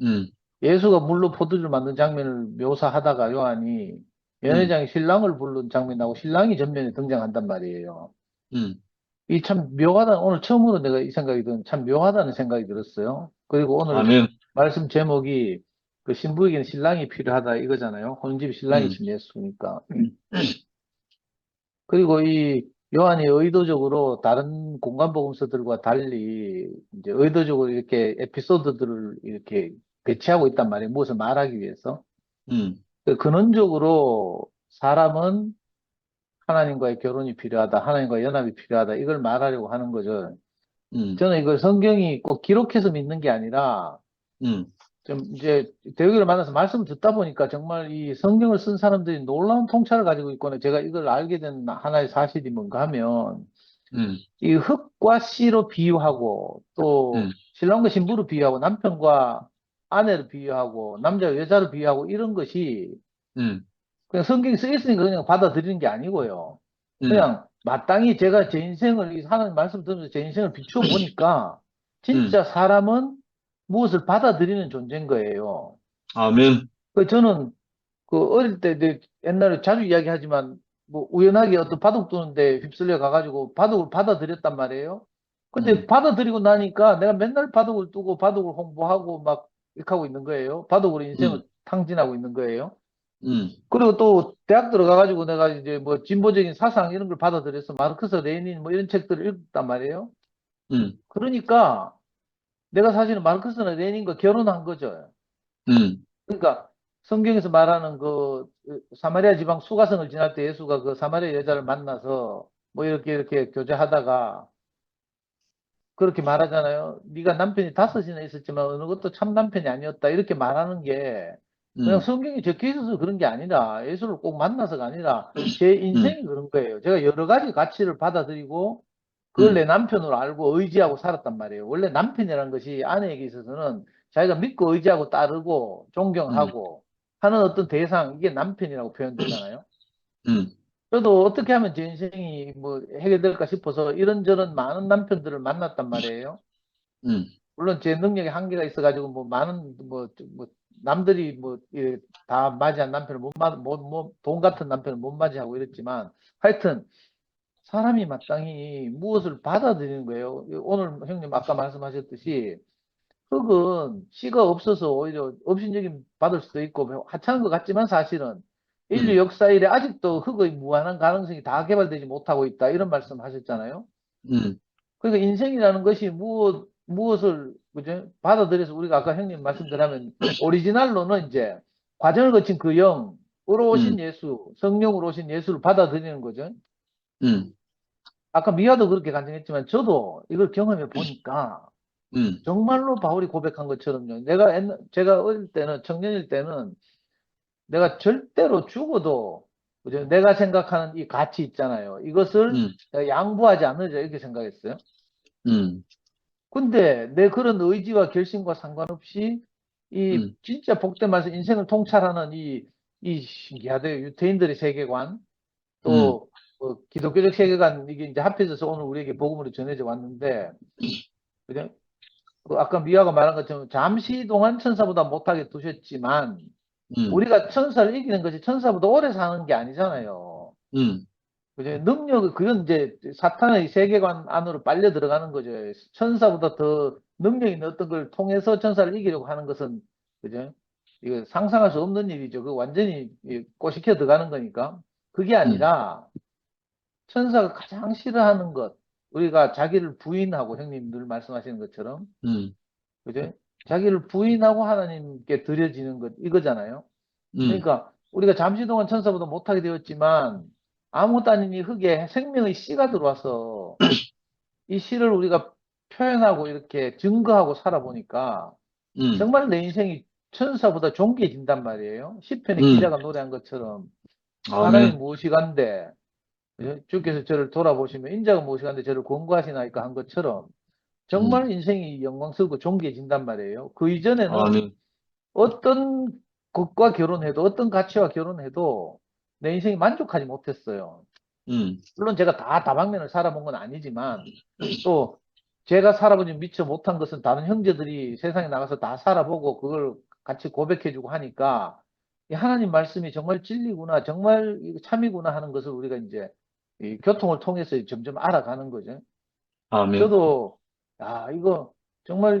음, 예수가 물로 포도주를 만든 장면을 묘사하다가 요한이 음, 연회장이 신랑을 부른 장면이 나오고 신랑이 전면에 등장한단 말이에요. 음, 이 참 묘하다. 오늘 처음으로 내가 이 생각이 참 묘하다는 생각이 들었어요. 그리고 오늘 아멘. 말씀 제목이 그 신부에게는 신랑이 필요하다 이거잖아요. 혼인집이 음, 신랑이신 예수니까. 그리고 이 요한이 의도적으로 다른 공간복음서들과 달리 이제 의도적으로 이렇게 에피소드들을 이렇게 배치하고 있단 말이에요. 무엇을 말하기 위해서. 음, 그 근원적으로 사람은 하나님과의 결혼이 필요하다. 하나님과의 연합이 필요하다. 이걸 말하려고 하는 거죠. 음, 저는 이걸 성경이 꼭 기록해서 믿는 게 아니라 음, 좀 이제 대우기를 만나서 말씀을 듣다 보니까 정말 이 성경을 쓴 사람들이 놀라운 통찰을 가지고 있거나 제가 이걸 알게 된 하나의 사실이 뭔가 하면 음, 이 흙과 씨로 비유하고 또 음, 신랑과 신부로 비유하고 남편과 아내를 비유하고 남자와 여자를 비유하고 이런 것이 음, 그냥 성경에 쓰여 있으니까 그냥 받아들이는 게 아니고요. 음, 그냥 마땅히 제가 제 인생을 이 하나님 말씀 들으면서 제 인생을 비추어 보니까 음, 진짜 사람은 무엇을 받아들이는 존재인 거예요. 아멘. 그 저는 그 어릴 때 옛날에 자주 이야기하지만 뭐 우연하게 어떤 바둑 두는데 휩쓸려 가가지고 바둑을 받아들였단 말이에요. 근데 음, 받아들이고 나니까 내가 맨날 바둑을 두고 바둑을 홍보하고 막 이렇게 하고 있는 거예요. 바둑으로 인생을 음, 탕진하고 있는 거예요. 음, 그리고 또 대학 들어가가지고 내가 이제 뭐 진보적인 사상 이런 걸 받아들여서 마르크스, 레닌 뭐 이런 책들을 읽었단 말이에요. 음, 그러니까 내가 사실은 마르크스나 레닌과 결혼한 거죠. 음, 그러니까 성경에서 말하는 그 사마리아 지방 수가성을 지날 때 예수가 그 사마리아 여자를 만나서 뭐 이렇게 교제하다가 그렇게 말하잖아요. 네가 남편이 5이나 있었지만 어느 것도 참 남편이 아니었다. 이렇게 말하는 게 그냥 성경에 적혀 있어서 그런 게 아니라 예수를 꼭 만나서가 아니라 제 인생이 그런 거예요. 제가 여러 가지 가치를 받아들이고 그걸 내 남편으로 알고 의지하고 살았단 말이에요. 원래 남편이라는 것이 아내에게 있어서는 자기가 믿고 의지하고 따르고 존경하고 하는 어떤 대상, 이게 남편이라고 표현되잖아요. 저도 어떻게 하면 제 인생이 뭐 해결될까 싶어서 이런저런 많은 남편들을 만났단 말이에요. 물론 제 능력에 한계가 있어가지고 뭐 많은 뭐 남들이 뭐 다 맞이한 남편을 돈 같은 남편을 못 맞이하고 이랬지만 하여튼 사람이 마땅히 무엇을 받아들이는 거예요. 오늘 형님 아까 말씀하셨듯이 흙은 씨가 없어서 오히려 업신여김 받을 수도 있고 하찮은 것 같지만 사실은 인류 역사 이래 아직도 흙의 무한한 가능성이 다 개발되지 못하고 있다. 이런 말씀 하셨잖아요. 그러니까 인생이라는 것이 무엇을 그죠? 받아들여서 우리가 아까 형님 말씀대로하면 오리지널로는 이제 과정을 거친 그 영으로 오신 예수, 성령으로 오신 예수를 받아들이는 거죠. 아까 미아도 그렇게 간증했지만 저도 이걸 경험해 보니까 정말로 바울이 고백한 것처럼요. 제가 어릴 때는, 청년일 때는 내가 절대로 죽어도 그죠? 내가 생각하는 이 가치 있잖아요. 이것을 내가 양보하지 않으자 이렇게 생각했어요. 근데 내 그런 의지와 결심과 상관없이 이 진짜 복된 말씀 인생을 통찰하는 이 신기하대요. 유태인들의 세계관 또 뭐 기독교적 세계관 이게 이제 합해져서 오늘 우리에게 복음으로 전해져 왔는데 그죠? 아까 미아가 말한 것처럼 잠시 동안 천사보다 못하게 두셨지만 우리가 천사를 이기는 것이 천사보다 오래 사는 게 아니잖아요. 그죠? 그건 이제 사탄의 세계관 안으로 빨려 들어가는 거죠. 천사보다 더 능력 있는 어떤 걸 통해서 천사를 이기려고 하는 것은, 그죠? 이거 상상할 수 없는 일이죠. 그 완전히 꼬시켜 들어가는 거니까. 그게 아니라, 천사가 가장 싫어하는 것, 우리가 자기를 부인하고, 형님 늘 말씀하시는 것처럼, 그죠? 자기를 부인하고 하나님께 드려지는 것, 이거잖아요. 그러니까, 우리가 잠시 동안 천사보다 못하게 되었지만, 아무것도 아닌 이 흙에 생명의 씨가 들어와서 이 씨를 우리가 표현하고 이렇게 증거하고 살아보니까 정말 내 인생이 천사보다 존귀해진단 말이에요. 시편의 기자가 노래한 것처럼 하나님 무엇이간데 주께서 저를 돌아보시면 인자가 무엇이간데 저를 권고하시나이까 한 것처럼 정말 인생이 영광스럽고 존귀해진단 말이에요. 그 이전에는 어떤 것과 결혼해도 어떤 가치와 결혼해도 내 인생이 만족하지 못했어요. 물론 제가 다 다방면을 살아본 건 아니지만 또 제가 살아보지 미처 못한 것은 다른 형제들이 세상에 나가서 다 살아보고 그걸 같이 고백해주고 하니까 이 하나님 말씀이 정말 진리구나, 정말 참이구나 하는 것을 우리가 이제 이 교통을 통해서 점점 알아가는 거죠. 저도 이거 정말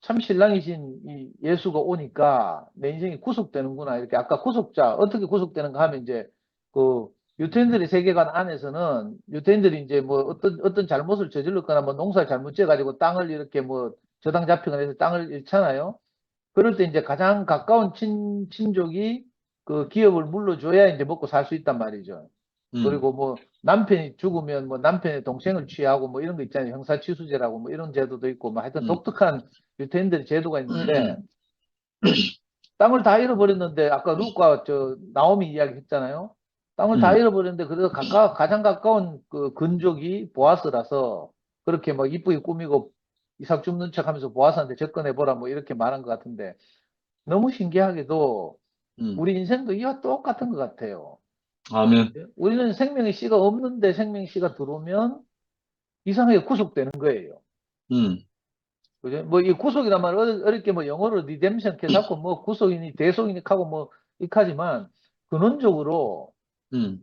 참 신랑이신 이 예수가 오니까 내 인생이 구속되는구나. 이렇게 아까 구속자 어떻게 구속되는가 하면 이제 그 유태인들의 세계관 안에서는 유태인들이 이제 뭐 어떤 잘못을 저질렀거나 뭐 농사를 잘못 지어가지고 땅을 이렇게 뭐 저당 잡히거나 해서 땅을 잃잖아요. 그럴 때 이제 가장 가까운 친족이 그 기업을 물러줘야 이제 먹고 살 수 있단 말이죠. 그리고 뭐 남편이 죽으면 뭐 남편의 동생을 취하고 뭐 이런 거 있잖아요. 형사취수제라고 뭐 이런 제도도 있고 뭐 하여튼 독특한 유태인들의 제도가 있는데 땅을 다 잃어버렸는데 아까 루카 나오미 이야기 했잖아요. 땅을 다 잃어버렸는데 그래도 가장 가까운 그 근족이 보아스라서 그렇게 뭐 이쁘게 꾸미고 이삭 줍는 척 하면서 보아스한테 접근해보라 뭐 이렇게 말한 것 같은데 너무 신기하게도 우리 인생도 이와 똑같은 것 같아요. 아멘. 우리는 생명의 씨가 없는데 생명의 씨가 들어오면 이상하게 구속되는 거예요. 그죠? 뭐 이 구속이란 말 어렵게 뭐 영어로 리뎀션 해갖고 뭐 구속이니 대속이니 하고 뭐 이카지만 근원적으로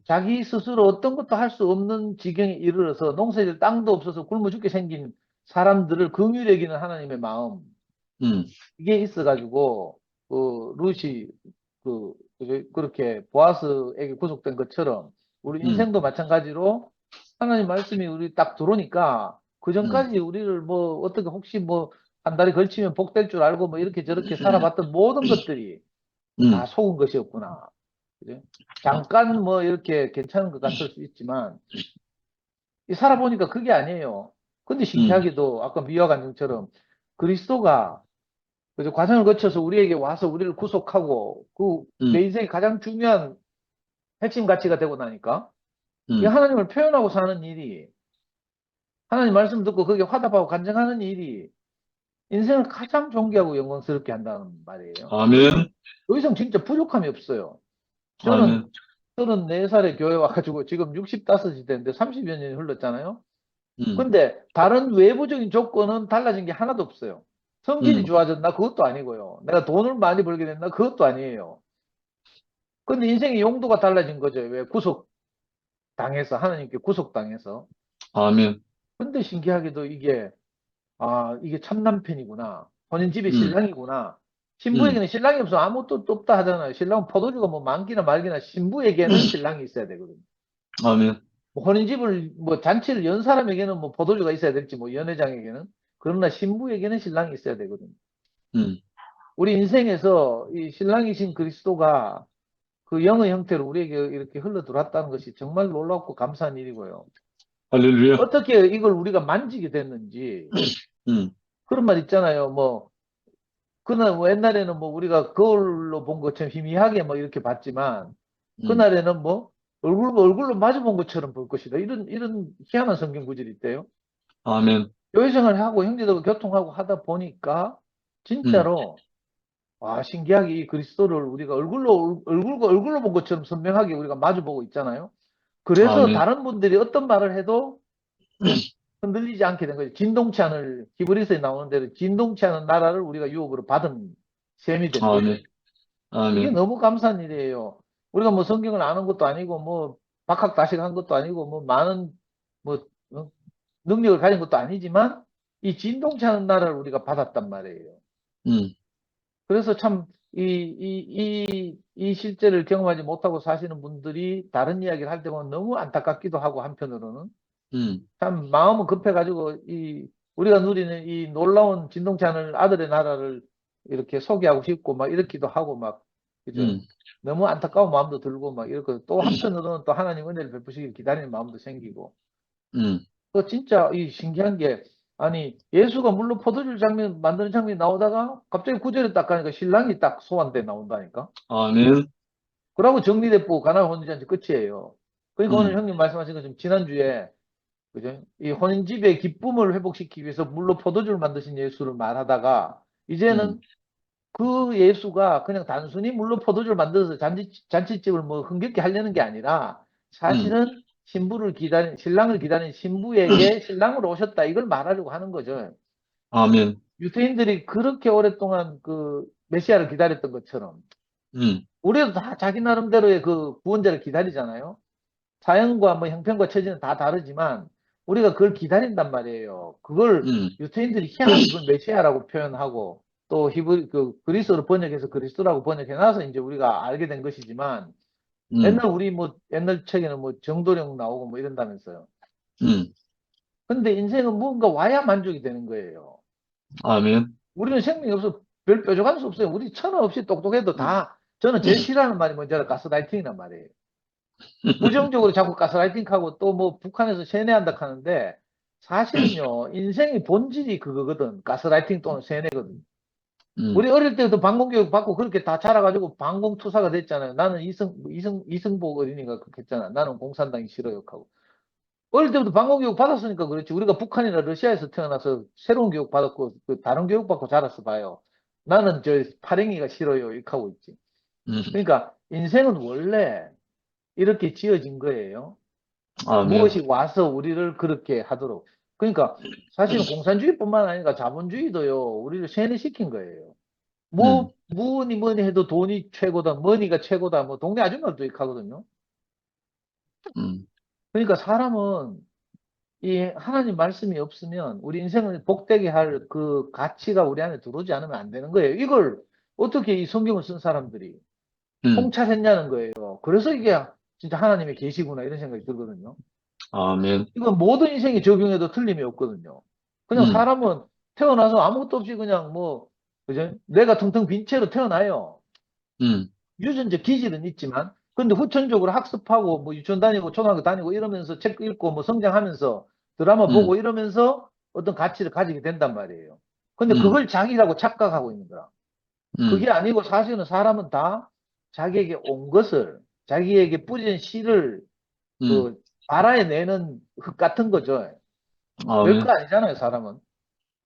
자기 스스로 어떤 것도 할 수 없는 지경에 이르러서 농사질 땅도 없어서 굶어 죽게 생긴 사람들을 긍휼히 여기는 하나님의 마음 이게 있어가지고 룻이 그렇게 보아스에게 구속된 것처럼 우리 인생도 마찬가지로 하나님 말씀이 우리 딱 들어오니까 그 전까지 우리를 뭐 어떻게 혹시 뭐 한 달에 걸치면 복될 줄 알고 뭐 이렇게 저렇게 살아봤던 모든 것들이 다 속은 것이었구나. 그죠? 잠깐 뭐 이렇게 괜찮은 것 같을 수 있지만 이 살아보니까 그게 아니에요. 근데 신기하게도 아까 미화 간증처럼 그리스도가 그죠? 과정을 거쳐서 우리에게 와서 우리를 구속하고 내 인생의 가장 중요한 핵심 가치가 되고 나니까 이 하나님을 표현하고 사는 일이 하나님 말씀 듣고 거기에 화답하고 간증하는 일이 인생을 가장 존귀하고 영광스럽게 한다는 말이에요. 아멘. 더 이상 진짜 부족함이 없어요. 저는 아멘. 34살에 교회 와가지고 지금 65이 됐는데 30여 년이 흘렀잖아요. 음. 근데 다른 외부적인 조건은 달라진 게 하나도 없어요. 성질이 음. 좋아졌나? 그것도 아니고요. 내가 돈을 많이 벌게 됐나? 그것도 아니에요. 근데 인생의 용도가 달라진 거죠. 왜? 구속당해서, 하나님께 구속당해서. 아멘. 근데 신기하게도 이게 참 남편이구나. 본인 집의 신랑이구나. 신부에게는 신랑이 없으면 아무것도 없다 하잖아요. 신랑은 포도주가 뭐 많기나 말기나 신부에게는 신랑이 있어야 되거든요. 아멘. 뭐 혼인집을, 뭐 잔치를 연 사람에게는 뭐 포도주가 있어야 될지, 뭐 연회장에게는. 그러나 신부에게는 신랑이 있어야 되거든요. 우리 인생에서 이 신랑이신 그리스도가 그 영의 형태로 우리에게 이렇게 흘러 들어왔다는 것이 정말 놀랍고 감사한 일이고요. 할렐루야. 어떻게 이걸 우리가 만지게 됐는지, 그런 말 있잖아요. 뭐 옛날에는 뭐 우리가 거울로 본 것처럼 희미하게 뭐 이렇게 봤지만, 그날에는 뭐 얼굴로 마주 본 것처럼 볼 것이다. 이런 희한한 성경 구절이 있대요. 아멘. 교회생활 하고 형제들과 교통하고 하다 보니까 진짜로 신기하게 이 그리스도를 우리가 얼굴로 본 것처럼 선명하게 우리가 마주 보고 있잖아요. 그래서 아멘. 다른 분들이 어떤 말을 해도 흔들리지 않게 된 거죠. 진동치 않을, 히브리서에 나오는 대로 진동치 않은 나라를 우리가 유업으로 받은 셈이 된 거죠. 아멘. 아멘. 이게 너무 감사한 일이에요. 우리가 뭐 성경을 아는 것도 아니고 뭐 박학다식한 것도 아니고 뭐 많은 뭐 능력을 가진 것도 아니지만 이 진동치 않은 나라를 우리가 받았단 말이에요. 그래서 참 이 실제를 경험하지 못하고 사시는 분들이 다른 이야기를 할 때 보면 너무 안타깝기도 하고 한편으로는 참 마음은 급해가지고 우리가 누리는 이 놀라운 진동치 않은 아들의 나라를 이렇게 소개하고 싶고 막 이렇기도 하고 막 그죠? 너무 안타까운 마음도 들고 막 이렇고 또 한편으로는 또 하나님 은혜를 베푸시길 기다리는 마음도 생기고 또 진짜 이 신기한 게 아니 예수가 물론 포도주를 만드는 장면이 나오다가 갑자기 구절에 딱 가니까 신랑이 딱 소환돼 나온다니까. 아멘. 그러고 정리됐고 가나안 혼인잔치 끝이에요. 그러니까 오늘 형님 말씀하신 것처럼 지난주에 그죠? 이 혼인집의 기쁨을 회복시키기 위해서 물로 포도주를 만드신 예수를 말하다가 이제는 그 예수가 그냥 단순히 물로 포도주를 만들어서 잔치집을 뭐 흥겹게 하려는 게 아니라 사실은 신랑을 기다린 신부에게 신랑으로 오셨다 이걸 말하려고 하는 거죠. 아멘. 유대인들이 그렇게 오랫동안 그 메시아를 기다렸던 것처럼 우리도 다 자기 나름대로의 그 구원자를 기다리잖아요. 사형과 뭐 형편과 처지는 다 다르지만 우리가 그걸 기다린단 말이에요. 그걸 유대인들이 희한하게 그걸 메시아라고 표현하고 또 그리스어로 번역해서 그리스도라고 번역해놔서 이제 우리가 알게 된 것이지만 옛날 책에는 뭐 정도령 나오고 뭐 이런다면서요. 근데 인생은 뭔가 와야 만족이 되는 거예요. 아멘. 우리는 생명이 없어 별 뾰족할 수 없어요. 우리 천하 없이 똑똑해도 저는 제일 싫어하는 말이 뭔지 알아? 가스라이팅이란 말이에요. 부정적으로 자꾸 가스라이팅하고 또 뭐 북한에서 세뇌한다 하는데 사실은요 인생의 본질이 그거거든. 가스라이팅 또는 세뇌거든. 우리 어릴 때도 방공교육 받고 그렇게 다 자라가지고 방공투사가 됐잖아요. 나는 이승복 어린이가 그렇게 했잖아. 나는 공산당이 싫어요 하고. 어릴 때부터 방공교육 받았으니까 그렇지. 우리가 북한이나 러시아에서 태어나서 새로운 교육 받았고 다른 교육 받고 자랐어 봐요. 나는 저 파랭이가 싫어요 이렇게 하고 있지. 그러니까 인생은 원래 이렇게 지어진 거예요. 아멘. 무엇이 와서 우리를 그렇게 하도록. 그러니까 사실은 공산주의뿐만 아니라 자본주의도요. 우리를 세뇌시킨 거예요. 뭐니 해도 돈이 최고다. 머니가 최고다. 뭐 동네 아줌마도 이렇게 하거든요. 그러니까 사람은 이 하나님 말씀이 없으면 우리 인생을 복되게 할 그 가치가 우리 안에 들어오지 않으면 안 되는 거예요. 이걸 어떻게 이 성경을 쓴 사람들이 통찰했냐는 거예요. 그래서 이게 진짜 하나님의 계시구나 이런 생각이 들거든요. 아멘. 이건 모든 인생에 적용해도 틀림이 없거든요. 그냥 사람은 태어나서 아무것도 없이 그냥 그죠? 뇌가 텅텅 빈 채로 태어나요. 유전적 기질은 있지만, 근데 후천적으로 학습하고, 뭐 유치원 다니고, 초등학교 다니고 이러면서 책 읽고, 뭐 성장하면서 드라마 보고 이러면서 어떤 가치를 가지게 된단 말이에요. 근데 그걸 자기라고 착각하고 있는 거야. 그게 아니고 사실은 사람은 다 자기에게 온 것을, 자기에게 뿌린 씨를 그 발아내는 흙 같은 거죠. 별거 아멘. 아니잖아요, 사람은.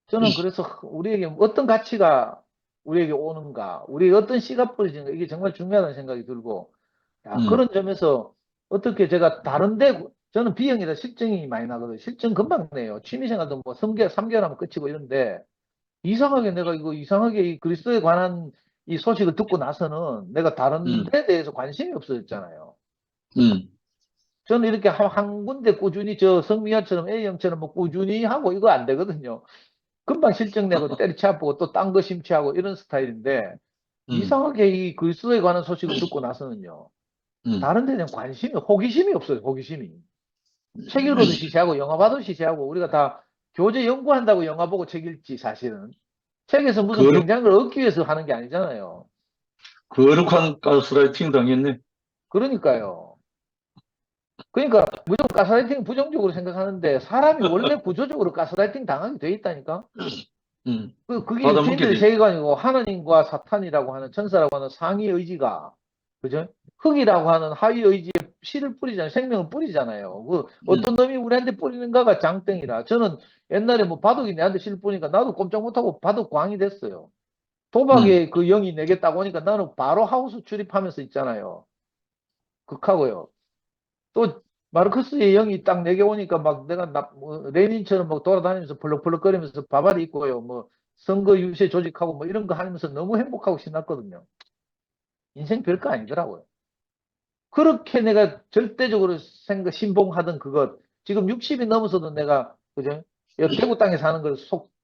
저는 그래서 우리에게 어떤 가치가 우리에게 오는가, 우리에게 어떤 씨가 뿌려지는가, 이게 정말 중요하다는 생각이 들고, 야, 그런 점에서 어떻게 제가 다른데, 저는 B형이라 실증이 많이 나거든요. 실증 금방 내요. 취미생활도 뭐 3개월, 3개월 하면 끝이고 이런데, 이상하게 내가 이거 이상하게 이 그리스도에 관한 이 소식을 듣고 나서는 내가 다른 데 대해서 관심이 없어졌잖아요. 저는 이렇게 한 군데 꾸준히 저 성미아처럼 A형처럼 뭐 꾸준히 하고 이거 안 되거든요. 금방 실증 내고 때리쳐보고 또 딴 거 심취하고 이런 스타일인데 이상하게 이 그리스도에 관한 소식을 듣고 나서는요. 다른 데는 관심이, 호기심이 없어요. 호기심이. 책 읽어도 시시하고 영화 봐도 시시하고 우리가 다 교재 연구한다고 영화 보고 책 읽지 사실은. 책에서 무슨 거룩, 굉장한 걸 얻기 위해서 하는 게 아니잖아요. 거룩한 가스라이팅 당했네. 그러니까요. 그러니까 무조건 가스라이팅 부정적으로 생각하는데 사람이 원래 구조적으로 가스라이팅 당하게 돼 있다니까. 그게 받아먹게 유태인들의 돼. 세계관이고 하나님과 사탄이라고 하는 천사라고 하는 상위 의지가 그죠? 흙이라고 하는 하위 의지에 씨를 뿌리잖아요. 생명을 뿌리잖아요. 그 어떤 놈이 우리한테 뿌리는가가 장땡이라. 저는 옛날에 뭐 바둑이 내한테 씨를 뿌리니까 나도 꼼짝 못하고 바둑 광이 됐어요. 도박에 그 영이 내겠다고 하니까 나는 바로 하우스 출입하면서 있잖아요. 극하고요. 또 마르크스의 영이 딱 내게 오니까 막 내가 뭐 레닌처럼 막 돌아다니면서 벌럭벌럭거리면서 바바리 입고요. 뭐 선거 유세 조직하고 뭐 이런 거 하면서 너무 행복하고 신났거든요. 인생 별거 아니더라고요. 그렇게 내가 절대적으로 신봉하던 그것 지금 60이 넘어서도 내가 그죠? 여기 대구 땅에 사는 걸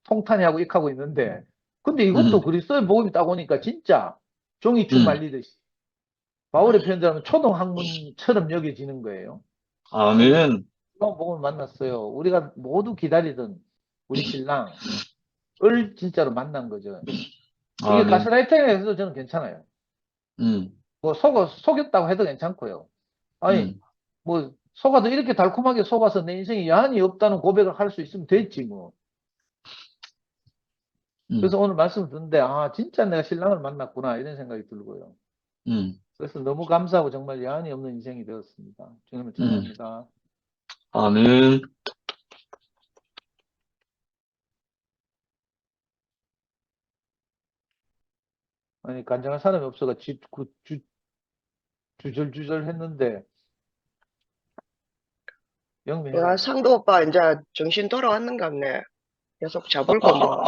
통탄이하고 익하고 있는데 근데 이것도 그리스도의 복음이 딱 오니까 진짜 종이축 말리듯이 바울의 표현대로 초동학문처럼 여겨지는 거예요. 아멘. 복음을 만났어요. 우리가 모두 기다리던 우리 신랑을 진짜로 만난 거죠. 이게 아멘. 가스라이팅에서도 저는 괜찮아요. 뭐 속였다고 해도 괜찮고요. 아니 뭐 속아도 이렇게 달콤하게 속아서 내 인생에 여한이 없다는 고백을 할 수 있으면 됐지 뭐. 그래서 오늘 말씀을 듣는데 아 진짜 내가 신랑을 만났구나 이런 생각이 들고요. 그래서 너무 감사하고 정말 여한이 없는 인생이 되었습니다. 주님을 찬양합니다. 아멘. 아니 간증할 사람이 없어가 주절주절 했는데 영민이 야, 상도 오빠 이제 정신 돌아왔는 가 보네. 계속 잡을고 뭐.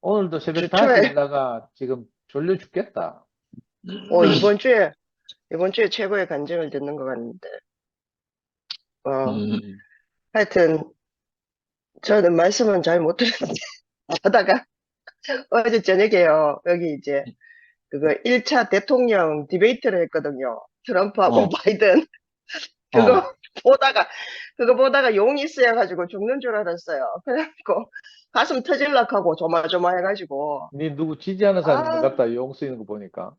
오늘도 새벽 주 5시에 초에, 일다가 지금 졸려 죽겠다. 이번 주에 최고의 간증을 듣는 것 같는데. 음. 하여튼, 저는 말씀은 잘 못 들었는데, 하다가, 어제 저녁에요. 여기 이제, 그거 1차 대통령 디베이트를 했거든요. 트럼프하고 바이든. 그거 그거 보다가 용이 쓰여가지고 죽는 줄 알았어요. 그래갖고, 가슴 터질락 하고 조마조마해가지고, 니 누구 지지하는 사람인 것 아, 같다. 용 쓰이는 거 보니까.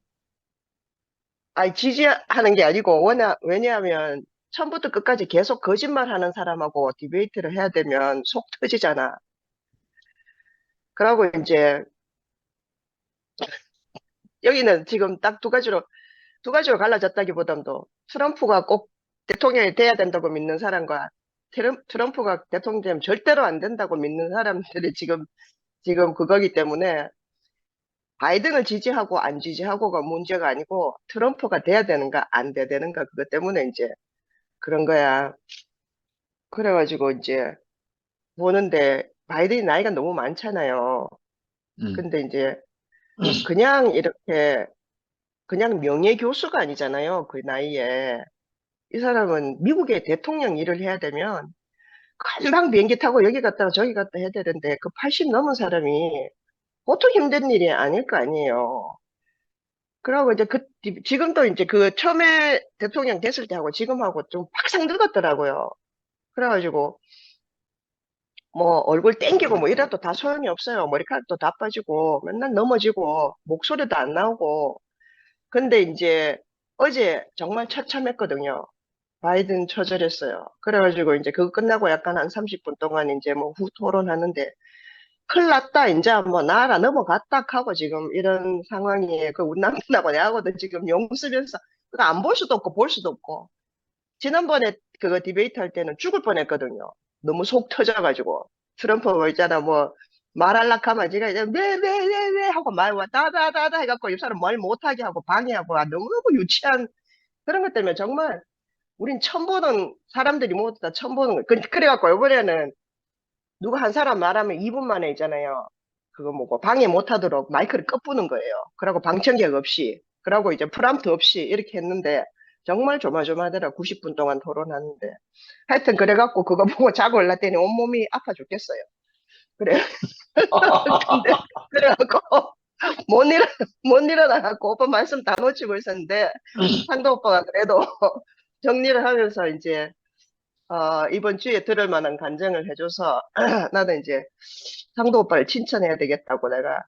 아니, 지지하는 게 아니고, 왜냐하면, 처음부터 끝까지 계속 거짓말 하는 사람하고 디베이트를 해야 되면 속 터지잖아. 그러고 이제, 여기는 지금 딱 두 가지로 갈라졌다기보다도 트럼프가 꼭 대통령이 돼야 된다고 믿는 사람과 트럼프가 대통령 되면 절대로 안 된다고 믿는 사람들이 지금 그거기 때문에 바이든을 지지하고 안 지지하고가 문제가 아니고 트럼프가 돼야 되는가 안 돼야 되는가 그것 때문에 이제 그런 거야. 그래가지고 이제 보는데 바이든이 나이가 너무 많잖아요. 근데 이제 그냥 이렇게 그냥 명예교수가 아니잖아요. 그 나이에. 이 사람은 미국의 대통령 일을 해야 되면 금방 비행기 타고 여기 갔다가 저기 갔다 해야 되는데 그 80 넘은 사람이 보통 힘든 일이 아닐 거 아니에요. 그러고 이제 지금도 이제 그 처음에 대통령 됐을 때하고 지금하고 좀 팍상 늙었더라고요. 그래가지고 뭐 얼굴 땡기고 뭐 이래도 다 소용이 없어요. 머리카락도 다 빠지고 맨날 넘어지고 목소리도 안 나오고. 근데 이제 어제 정말 처참했거든요. 바이든 처절했어요. 그래가지고 이제 그거 끝나고 약간 한 30분 동안 이제 뭐 후 토론하는데 큰일 났다. 이제 뭐 나라 넘어갔다 하고 지금 이런 상황이 그 우리 남편하고 내하고도 지금 용쓰면서 그거 안 볼 수도 없고 볼 수도 없고. 지난번에 그거 디베이트 할 때는 죽을 뻔했거든요. 너무 속 터져가지고. 트럼프 뭐 있잖아, 뭐, 말할락 하면 지가 이제 왜 하고 말 와, 다다다다 해갖고 이 사람 말 못하게 하고 방해하고 너무 유치한 그런 것 때문에 정말 우린 처음 보는 사람들이 모두 다 처음 보는 거예요. 그래갖고 이번에는 누가 한 사람 말하면 2분 만에 있잖아요. 그거 뭐고 방해 못하도록 마이크를 꺼부는 거예요. 그러고 방청객 없이, 그러고 이제 프람프 없이 이렇게 했는데 정말 조마조마하더라. 90분 동안 토론하는데. 하여튼 그래갖고 그거 보고 자고 올랐더니 온몸이 아파 죽겠어요. 그래. 근데 그래갖고 못 일어나갖고 오빠 말씀 다 놓치고 있었는데 상도 오빠가 그래도 정리를 하면서 이제 이번 주에 들을 만한 간증을 해줘서 나는 이제 상도 오빠를 칭찬해야 되겠다고 내가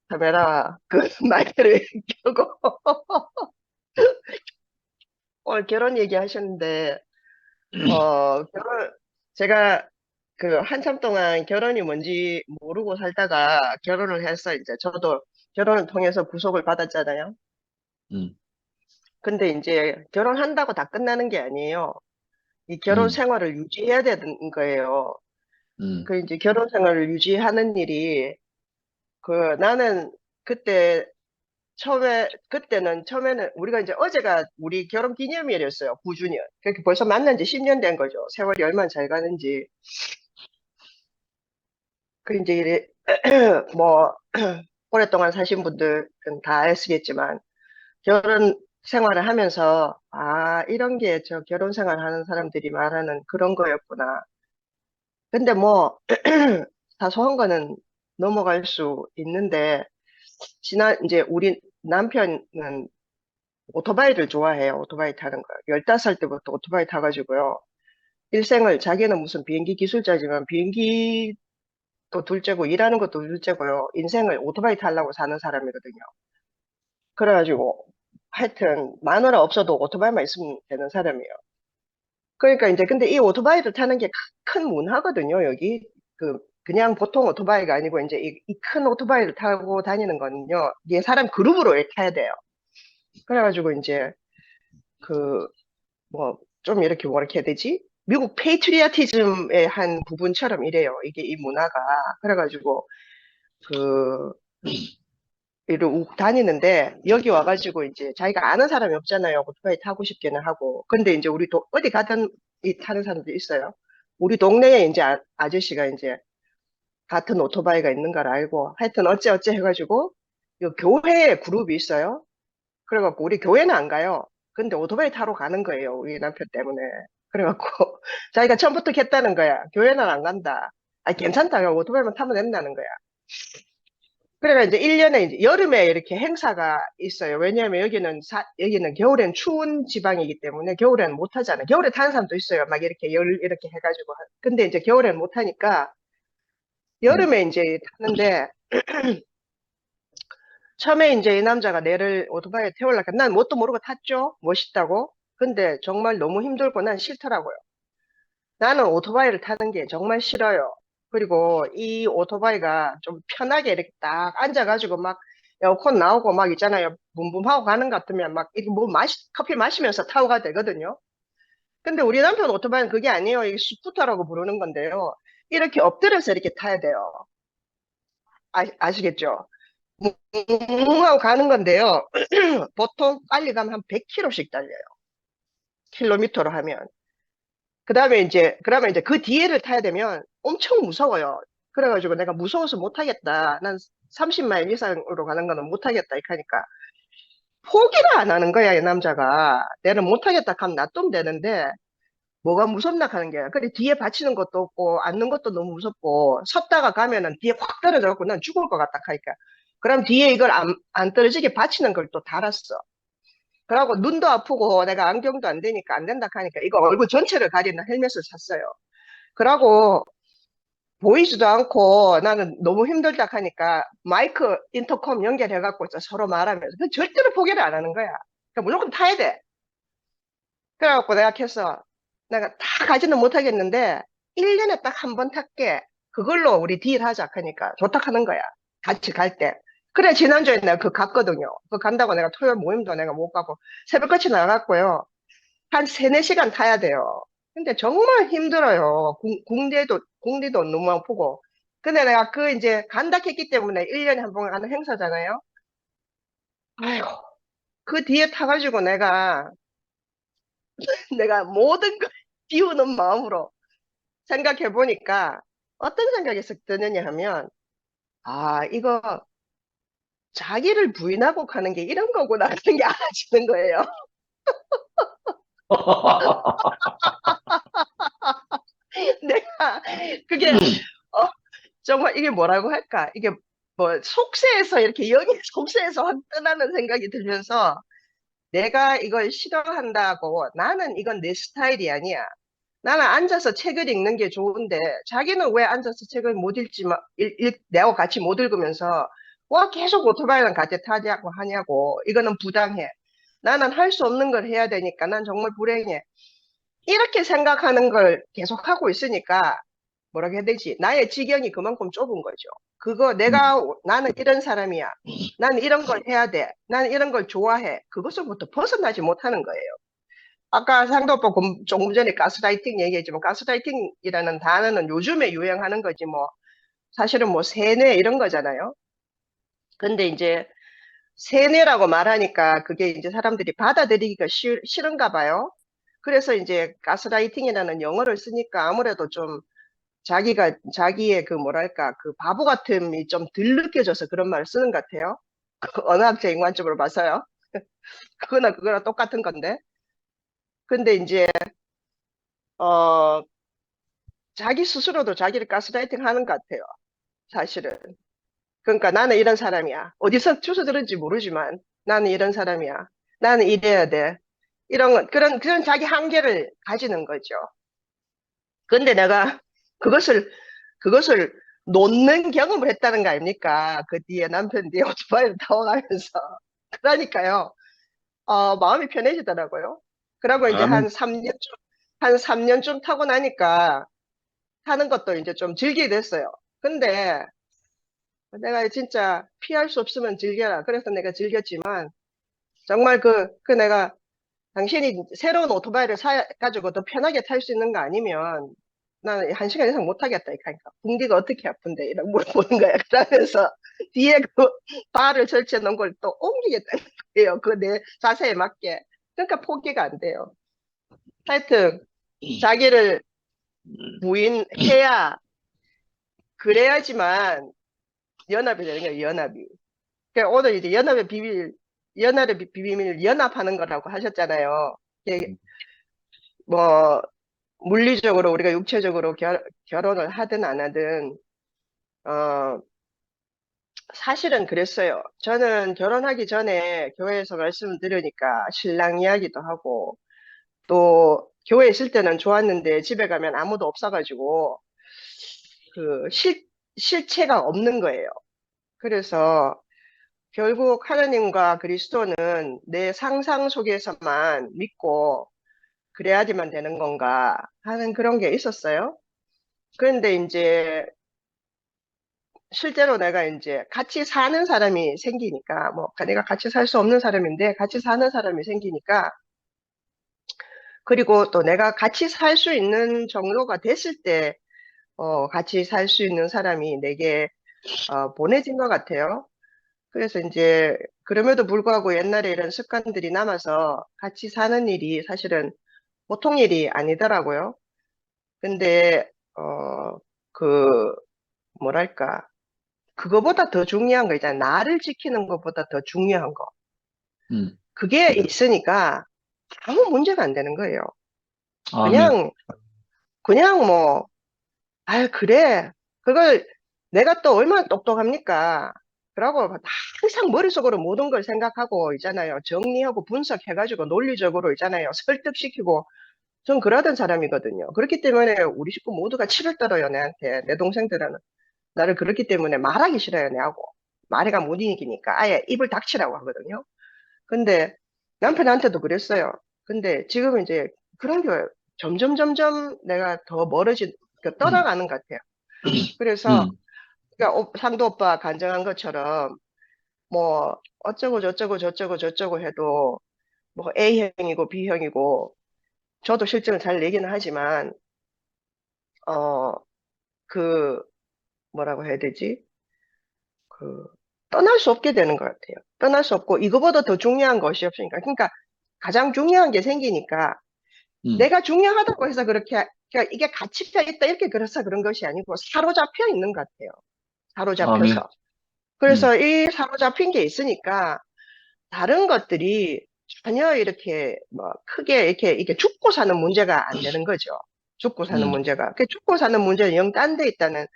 카메라 그 마이크를 켜고 오늘 결혼 얘기하셨는데 제가 그 한참 동안 결혼이 뭔지 모르고 살다가 결혼을 해서 이제 저도 결혼을 통해서 구속을 받았잖아요. 음, 근데 이제 결혼한다고 다 끝나는 게 아니에요. 이 결혼 음, 생활을 유지해야 되는 거예요. 음, 그 이제 결혼 생활을 유지하는 일이 그 나는 그때 처음에는 우리가 이제 어제가 우리 결혼 기념일이었어요. 9주년. 그렇게 벌써 만난 지 10년 된 거죠. 세월이 얼마나 잘 가는지. 그 이제 뭐 오랫동안 사신 분들은 다 아시겠지만 결혼 생활을 하면서 이런 게 저 결혼 생활 하는 사람들이 말하는 그런 거였구나. 근데 뭐 사소한 거는 넘어갈 수 있는데 이제 우리 남편은 오토바이를 좋아해요. 오토바이 타는 거. 15살 때부터 오토바이 타가지고요. 일생을 자기는 무슨 비행기 기술자지만 비행기도 둘째고 일하는 것도 둘째고요. 인생을 오토바이 타려고 사는 사람이거든요. 그래가지고 하여튼 마누라 없어도 오토바이만 있으면 되는 사람이에요. 그러니까 이제 근데 이 오토바이를 타는 게 큰 문화거든요. 여기 그냥 보통 오토바이가 아니고 이제 이 큰 오토바이를 타고 다니는 거는요. 이게 사람 그룹으로 이렇게 타야 돼요. 그래가지고 이제 그 뭐 좀 이렇게 뭐 이렇게 해야 되지? 미국 페이트리어티즘의 한 부분처럼 이래요. 이게 이 문화가. 그래가지고 그 이를 다니는데 여기 와가지고 이제 자기가 아는 사람이 없잖아요. 오토바이 타고 싶기는 하고. 근데 이제 우리 어디 가든 타는 사람도 있어요. 우리 동네에 이제 아저씨가 이제 같은 오토바이가 있는 걸 알고 하여튼 어째 해가지고 이 교회에 그룹이 있어요. 그래갖고 우리 교회는 안 가요. 근데 오토바이 타러 가는 거예요. 우리 남편 때문에. 그래갖고 자기가 처음부터 겠다는 거야. 교회는 안 간다. 괜찮다. 오토바이만 타면 된다는 거야. 그래가 이제 1년에 이제 여름에 이렇게 행사가 있어요. 왜냐하면 여기는 겨울엔 추운 지방이기 때문에 겨울에는 못 하잖아요. 겨울에 타는 사람도 있어요. 막 이렇게 이렇게 해가지고. 근데 이제 겨울에는 못 하니까 여름에 이제 타는데 처음에 이제 이 남자가 내를 오토바이에 태우려니까 난 뭣도 모르고 탔죠. 멋있다고. 근데 정말 너무 힘들고 난 싫더라고요. 나는 오토바이를 타는 게 정말 싫어요. 그리고 이 오토바이가 좀 편하게 이렇게 딱 앉아가지고 막 에어컨 나오고 막 있잖아요. 붐붐하고 가는 것 같으면 막 이렇게 뭐 커피 마시면서 타고 가도 되거든요. 근데 우리 남편 오토바이는 그게 아니에요. 이게 스쿠터라고 부르는 건데요. 이렇게 엎드려서 이렇게 타야 돼요. 아시겠죠? 하고 가는 건데요. 보통 빨리 가면 한 100km씩 달려요. 킬로미터로 하면. 그러면 이제 그 뒤에를 타야 되면 엄청 무서워요. 그래가지고 내가 무서워서 못하겠다. 난 30마일 이상으로 가는 거는 못하겠다. 이렇게 하니까 포기를 안 하는 거야, 이 남자가. 내는 못하겠다 하면 놔두면 되는데 뭐가 무섭나 하는 거야. 그래, 뒤에 받치는 것도 없고 앉는 것도 너무 무섭고 섰다가 가면은 뒤에 확 떨어져갖고 난 죽을 것 같다 하니까. 그럼 뒤에 이걸 안 떨어지게 받치는 걸 또 달았어. 그러고 눈도 아프고 내가 안경도 안 되니까 안 된다 하니까 이거 얼굴 전체를 가리는 헬멧을 샀어요. 그러고 보이지도 않고 나는 너무 힘들다 하니까 마이크 인터컴 연결해갖고 서로 말하면서 절대로 포기를 안 하는 거야. 그러니까 무조건 타야 돼. 그래갖고 내가 켰어. 내가 다 가지는 못하겠는데 1년에 딱 한 번 탈게. 그걸로 우리 딜하자 하니까 좋다 하는 거야. 같이 갈 때. 그래 지난주에 내가 그 갔거든요. 그 간다고 내가 토요일 모임도 내가 못 가고 새벽같이 나갔고요. 한 3, 4시간 타야 돼요. 근데 정말 힘들어요. 공리도 너무 아프고. 근데 내가 그 이제 간다 했기 때문에 1년에 한 번 하는 행사잖아요. 아이고, 그 뒤에 타가지고 내가 모든 걸 비우는 마음으로 생각해 보니까 어떤 생각이 쓱 드느냐 하면, 아, 이거 자기를 부인하고 가는 게 이런 거구나 하는 게 알아지는 거예요. 내가 그게 정말 이게 뭐라고 할까? 이게 뭐 속세에서 이렇게 영의 속세에서 확 떠나는 생각이 들면서 내가 이걸 싫어한다고 나는 이건 내 스타일이 아니야. 나는 앉아서 책을 읽는 게 좋은데 자기는 왜 앉아서 책을 못 내하고 같이 못 읽으면서 와 계속 오토바이랑 같이 타자고 하냐고. 이거는 부당해. 나는 할 수 없는 걸 해야 되니까 난 정말 불행해. 이렇게 생각하는 걸 계속 하고 있으니까 뭐라고 해야 되지? 나의 지경이 그만큼 좁은 거죠. 나는 이런 사람이야. 나는 이런 걸 해야 돼. 나는 이런 걸 좋아해. 그것으로부터 벗어나지 못하는 거예요. 아까 상도 오빠 조금 전에 가스라이팅 얘기했지만 가스라이팅이라는 단어는 요즘에 유행하는 거지 뭐 사실은 뭐 세뇌 이런 거잖아요. 근데 이제 세뇌라고 말하니까 그게 이제 사람들이 받아들이기가 싫은가 봐요. 그래서 이제 가스라이팅이라는 영어를 쓰니까 아무래도 좀 자기의 그 뭐랄까 그 바보 같음이 좀 덜 느껴져서 그런 말을 쓰는 것 같아요. 그 언어학적인 관점으로 봐서요. 그거나 똑같은 건데. 근데 이제 어 자기 스스로도 자기를 가스라이팅 하는 것 같아요. 사실은. 그러니까 나는 이런 사람이야. 어디서 주워 들은지 모르지만 나는 이런 사람이야. 나는 이래야 돼. 그런 자기 한계를 가지는 거죠. 근데 내가 그것을 놓는 경험을 했다는 거 아닙니까? 그 뒤에 남편 뒤에 오토바이를 타고 가면서. 그러니까요, 마음이 편해지더라고요. 그러고 이제 아멘. 한 3년쯤 타고 나니까 타는 것도 이제 좀 즐기게 됐어요. 근데 내가 진짜 피할 수 없으면 즐겨라. 그래서 내가 즐겼지만, 정말 내가 당신이 새로운 오토바이를 사가지고 더 편하게 탈 수 있는 거 아니면 나는 1시간 이상 못 타겠다. 그러니까 궁디가 어떻게 아픈데 이런 물어보는 거야. 그러면서 뒤에 그 바를 설치해 놓은 걸 또 옮기겠다는 거예요. 그 내 자세에 맞게. 그러니까 포기가 안 돼요. 하여튼 자기를 부인해야 그래야지만 연합이 되는 거예요. 연합이. 그러니까 오늘 이제 연합의 비밀을 연합하는 거라고 하셨잖아요. 이게 뭐 물리적으로 우리가 육체적으로 결혼을 하든 안 하든 사실은 그랬어요. 저는 결혼하기 전에 교회에서 말씀을 들으니까 신랑 이야기도 하고 또 교회에 있을 때는 좋았는데 집에 가면 아무도 없어가지고 그 실체가 없는 거예요. 그래서 결국 하나님과 그리스도는 내 상상 속에서만 믿고 그래야지만 되는 건가 하는 그런 게 있었어요. 그런데 이제 실제로 내가 이제 같이 사는 사람이 생기니까, 뭐 내가 같이 살 수 없는 사람인데 같이 사는 사람이 생기니까, 그리고 또 내가 같이 살 수 있는 정도가 됐을 때 같이 살 수 있는 사람이 내게 보내진 것 같아요. 그래서 이제 그럼에도 불구하고 옛날에 이런 습관들이 남아서 같이 사는 일이 사실은 보통 일이 아니더라고요. 근데 그 뭐랄까 그거보다 더 중요한 거 있잖아요. 나를 지키는 것보다 더 중요한 거. 그게 있으니까 아무 문제가 안 되는 거예요. 아멘. 그냥 뭐, 아, 그래. 그걸 내가 또 얼마나 똑똑합니까? 그러고 항상 머릿속으로 모든 걸 생각하고 있잖아요. 정리하고 분석해가지고 논리적으로 있잖아요. 설득시키고 전 그러던 사람이거든요. 그렇기 때문에 우리 식구 모두가 치를 떨어요, 내한테. 내 동생들은 나를 그렇기 때문에 말하기 싫어요, 내하고. 말해가 못 이기니까 아예 입을 닥치라고 하거든요. 근데 남편한테도 그랬어요. 근데 지금 이제 그런 게 점점 내가 더 그러니까 떠나가는 것 같아요. 그래서 그러니까 상도 오빠 간증한 것처럼 뭐 어쩌고 저쩌고 해도 뭐 A형이고 B형이고 저도 실증을 잘 내기는 하지만 그 뭐라고 해야 되지? 그 떠날 수 없게 되는 것 같아요. 떠날 수 없고 이거보다 더 중요한 것이 없으니까. 그러니까 가장 중요한 게 생기니까 내가 중요하다고 해서 그러니까 이게 같이 펴 있다 이렇게 그래서 그런 것이 아니고 사로잡혀 있는 것 같아요. 아멘. 사로잡혀서. 그래서 이 사로잡힌 게 있으니까 다른 것들이 전혀 이렇게 뭐 크게 이렇게 죽고 사는 문제가 안 되는 거죠. 죽고 사는 문제가. 그 죽고 사는 문제는 영 딴 데 있다는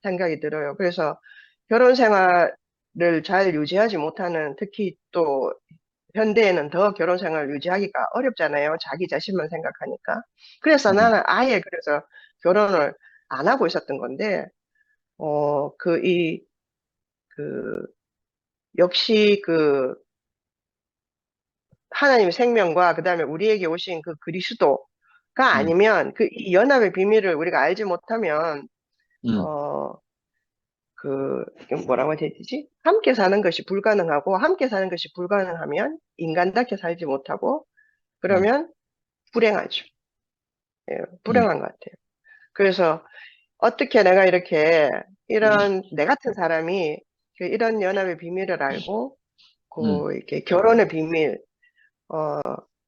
생각이 들어요. 그래서 결혼 생활을 잘 유지하지 못하는 특히 또 현대에는 더 결혼 생활을 유지하기가 어렵잖아요. 자기 자신만 생각하니까. 그래서 나는 아예 그래서 결혼을 안 하고 있었던 건데, 그, 역시 하나님의 생명과 그 다음에 우리에게 오신 그 그리스도가 아니면 이 연합의 비밀을 우리가 알지 못하면, 어, 뭐라고 해야 되지? 함께 사는 것이 불가능하고, 함께 사는 것이 불가능하면 인간답게 살지 못하고, 그러면 불행하죠. 예, 불행한 것 같아요. 그래서 어떻게 내가 이런 내 같은 사람이 이런 연합의 비밀을 알고, 이렇게 결혼의 비밀,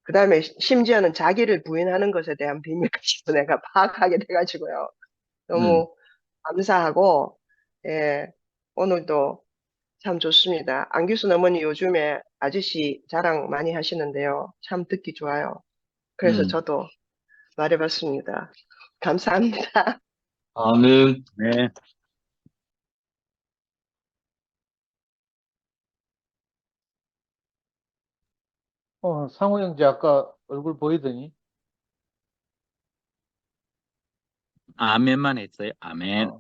그 다음에 심지어는 자기를 부인하는 것에 대한 비밀까지도 내가 파악하게 돼가지고요. 너무 감사하고, 예, 오늘도 참 좋습니다. 안규순 어머니 요즘에 아저씨 자랑 많이 하시는데요. 참 듣기 좋아요. 그래서 저도 말해봤습니다. 감사합니다. 아멘. 네. 상호 형제 아까 얼굴 보이더니? 아멘만 했어요. 아멘.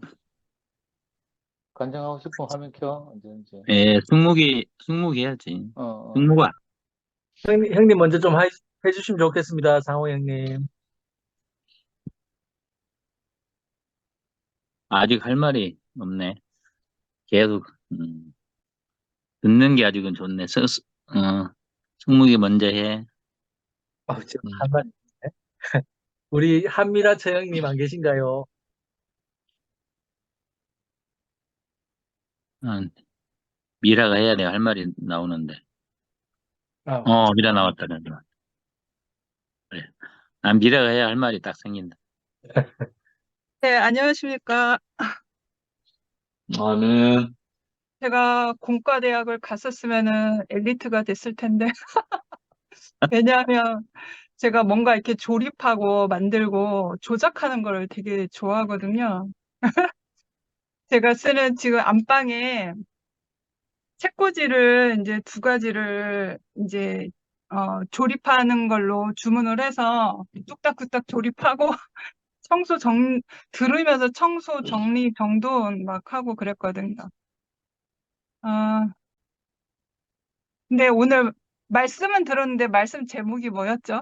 간증하고 싶으면 화면 켜. 언제든지. 예, 승무기 해야지. 승무가. 형님 먼저 좀 해주시면 좋겠습니다. 상호 형님. 아직 할 말이 없네. 계속, 듣는 게 아직은 좋네. 승무기 먼저 해. 지금 한 말. 우리 한미라 처형님 안 계신가요? 미라가 해야 돼. 할 말이 나오는데. 미라 나왔다. 그래. 미라가 해야 할 말이 딱 생긴다. 네, 안녕하십니까. 아멘. 제가 공과대학을 갔었으면은 엘리트가 됐을 텐데. 왜냐하면 제가 뭔가 이렇게 조립하고 만들고 조작하는 걸 되게 좋아하거든요. 제가 쓰는 지금 안방에 책꽂이를 이제 2가지를 이제 조립하는 걸로 주문을 해서 뚝딱뚝딱 조립하고 들으면서 청소 정리 정돈 막 하고 그랬거든요. 근데 오늘 말씀은 들었는데 말씀 제목이 뭐였죠?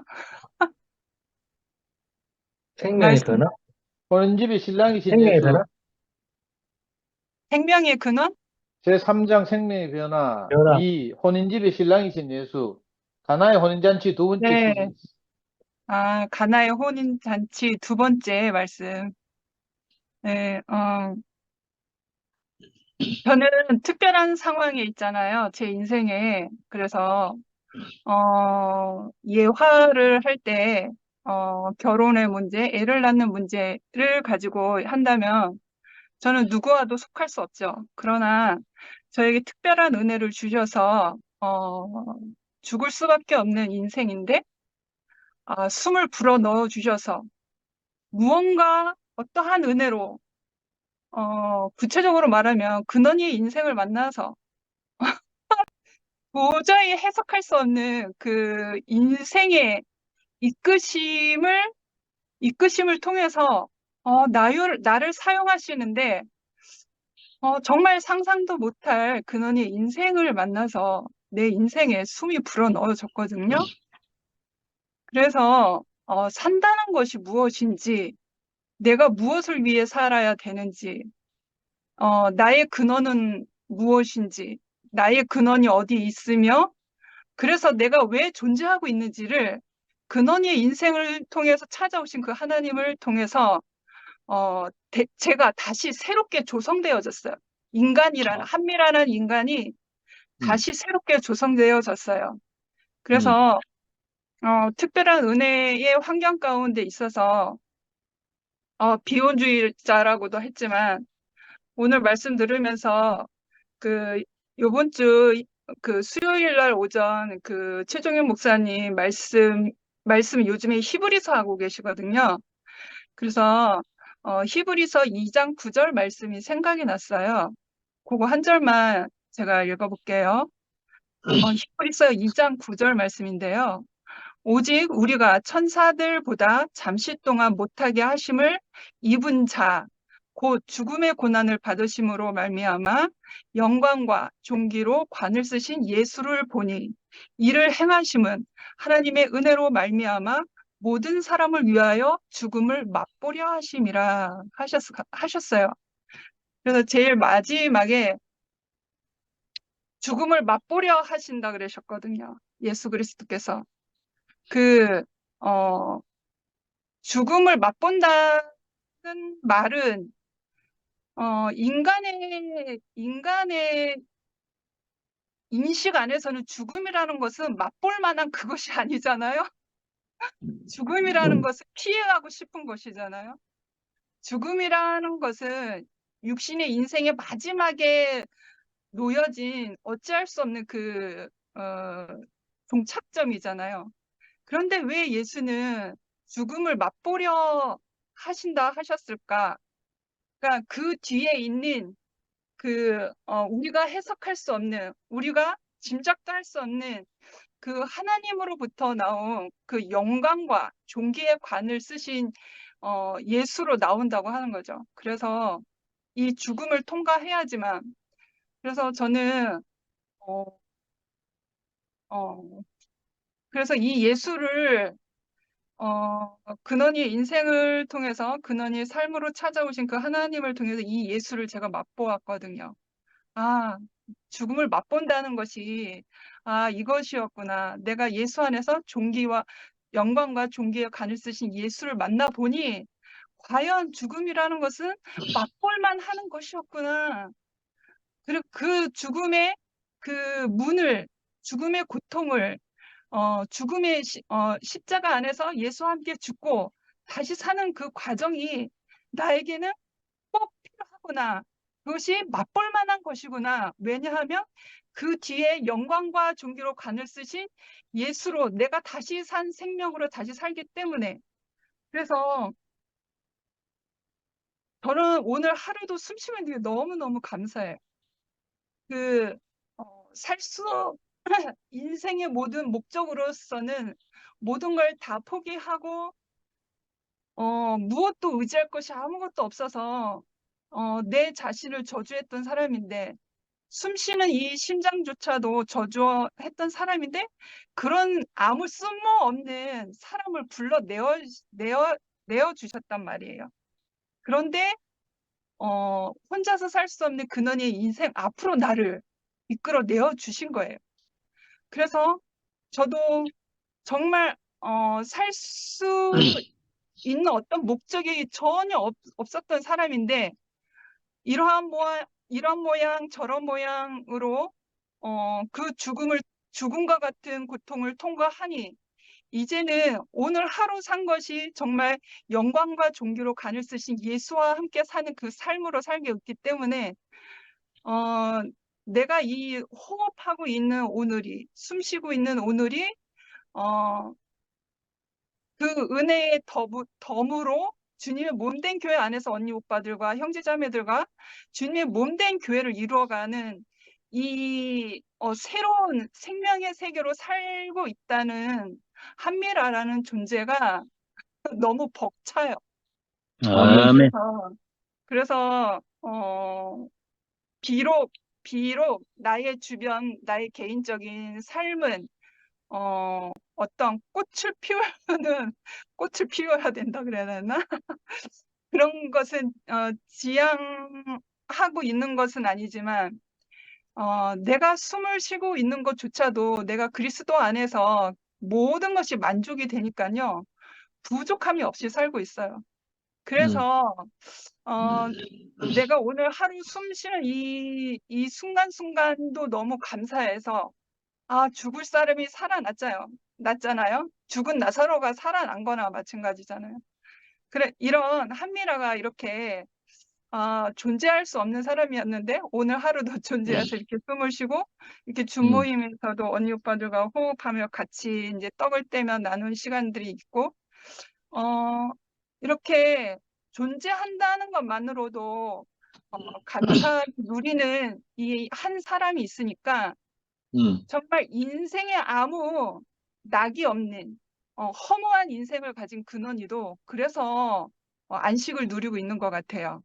생명의 말씀, 변화? 오는 집이 신랑이신 생명의 예수. 변화? 생명의 근원? 제3장 생명의 변화. 변화. 2. 혼인집이 신랑이신 예수. 가나의 혼인잔치 2번째 네. 시즌. 가나의 혼인잔치 2번째 말씀. 네, 저는 특별한 상황에 있잖아요. 제 인생에. 그래서, 예화를 할 때, 결혼의 문제, 애를 낳는 문제를 가지고 한다면, 저는 누구와도 속할 수 없죠. 그러나, 저에게 특별한 은혜를 주셔서, 죽을 수밖에 없는 인생인데, 숨을 불어 넣어 주셔서, 무언가 어떠한 은혜로, 구체적으로 말하면 근원이의 인생을 만나서 도저히 해석할 수 없는 그 인생의 이끄심을 이끄심을 통해서 나를 사용하시는데 정말 상상도 못할 근원의 인생을 만나서 내 인생에 숨이 불어넣어졌거든요. 그래서 산다는 것이 무엇인지, 내가 무엇을 위해 살아야 되는지, 나의 근원은 무엇인지, 나의 근원이 어디 있으며, 그래서 내가 왜 존재하고 있는지를 근원의 인생을 통해서 찾아오신 그 하나님을 통해서 제가 다시 새롭게 조성되어졌어요. 한미라는 인간이 다시 새롭게 조성되어졌어요. 그래서 특별한 은혜의 환경 가운데 있어서 비혼주의자라고도 했지만 오늘 말씀 들으면서 요번 주 수요일 날 오전 최종현 목사님 말씀 요즘에 히브리서 하고 계시거든요. 그래서 히브리서 2장 9절 말씀이 생각이 났어요. 그거 한 절만 제가 읽어볼게요. 히브리서 2장 9절 말씀인데요. 오직 우리가 천사들보다 잠시 동안 못하게 하심을 입은 자, 곧 죽음의 고난을 받으심으로 말미암아 영광과 존귀로 관을 쓰신 예수를 보니 이를 행하심은 하나님의 은혜로 말미암아 모든 사람을 위하여 죽음을 맛보려 하심이라 하셨어요. 그래서 제일 마지막에 죽음을 맛보려 하신다 그러셨거든요. 예수 그리스도께서. 죽음을 맛본다는 말은 인간의 인식 안에서는 죽음이라는 것은 맛볼 만한 그것이 아니잖아요. 죽음이라는 것은 피해가고 싶은 것이잖아요. 죽음이라는 것은 육신의 인생의 마지막에 놓여진 어찌할 수 없는 종착점이잖아요. 그런데 왜 예수는 죽음을 맛보려 하신다 하셨을까? 그러니까 그 뒤에 있는 우리가 해석할 수 없는, 우리가 짐작도 할 수 없는 그 하나님으로부터 나온 그 영광과 존귀의 관을 쓰신 예수로 나온다고 하는 거죠. 그래서 이 죽음을 통과해야지만, 그래서 저는 그래서 이 예수를 근원이 인생을 통해서 근원이 삶으로 찾아오신 그 하나님을 통해서 이 예수를 제가 맛보았거든요. 죽음을 맛본다는 것이 이것이었구나. 내가 예수 안에서 영광과 존귀의 관을 쓰신 예수를 만나보니 과연 죽음이라는 것은 맛볼만 하는 것이었구나. 그리고 그 죽음의 죽음의 고통을 죽음의 십자가 안에서 예수와 함께 죽고 다시 사는 그 과정이 나에게는 꼭 필요하구나. 그것이 맛볼 만한 것이구나. 왜냐하면 그 뒤에 영광과 존귀로 관을 쓰신 예수로 내가 다시 산 생명으로 다시 살기 때문에. 그래서 저는 오늘 하루도 숨 쉬는 게 너무너무 감사해요. 인생의 모든 목적으로서는 모든 걸 다 포기하고 무엇도 의지할 것이 아무것도 없어서 내 자신을 저주했던 사람인데, 숨 쉬는 이 심장조차도 저주했던 사람인데, 그런 아무 쓸모없는 사람을 내어 주셨단 말이에요. 그런데 혼자서 살 수 없는 근원의 인생 앞으로 나를 이끌어 내어 주신 거예요. 그래서 저도 정말 살 수 있는 어떤 목적이 전혀 없었던 사람인데, 이러한 모양 저런 모양으로 그 죽음과 같은 고통을 통과하니 이제는 오늘 하루 산 것이 정말 영광과 존귀로 관을 쓰신 예수와 함께 사는 그 삶으로 살게 됐기 때문에 내가 이 호흡하고 있는 오늘이, 숨쉬고 있는 오늘이 그 은혜의 덤으로 주님의 몸된 교회 안에서 언니 오빠들과 형제자매들과 주님의 몸된 교회를 이루어가는 이 새로운 생명의 세계로 살고 있다는 한미라라는 존재가 너무 벅차요. 아멘. 그래서 비록 나의 주변, 나의 개인적인 삶은 어떤 꽃을 피워야 된다 그래야 되나? 그런 것은 지향하고 있는 것은 아니지만 내가 숨을 쉬고 있는 것조차도 내가 그리스도 안에서 모든 것이 만족이 되니까요. 부족함이 없이 살고 있어요. 그래서 내가 오늘 하루 숨 쉬는 이 순간순간도 너무 감사해서 죽을 사람이 났잖아요. 죽은 나사로가 살아난 거나 마찬가지잖아요. 그래, 이런 한미라가 이렇게 존재할 수 없는 사람이었는데 오늘 하루도 존재해서 이렇게 숨을 쉬고 이렇게 줌 모임에서도 언니 오빠들과 호흡하며 같이 이제 떡을 떼며 나눈 시간들이 있고 이렇게 존재한다는 것만으로도 감사 누리는 이 한 사람이 있으니까 정말 인생에 아무 낙이 없는 허무한 인생을 가진 근원이도 그래서 안식을 누리고 있는 것 같아요.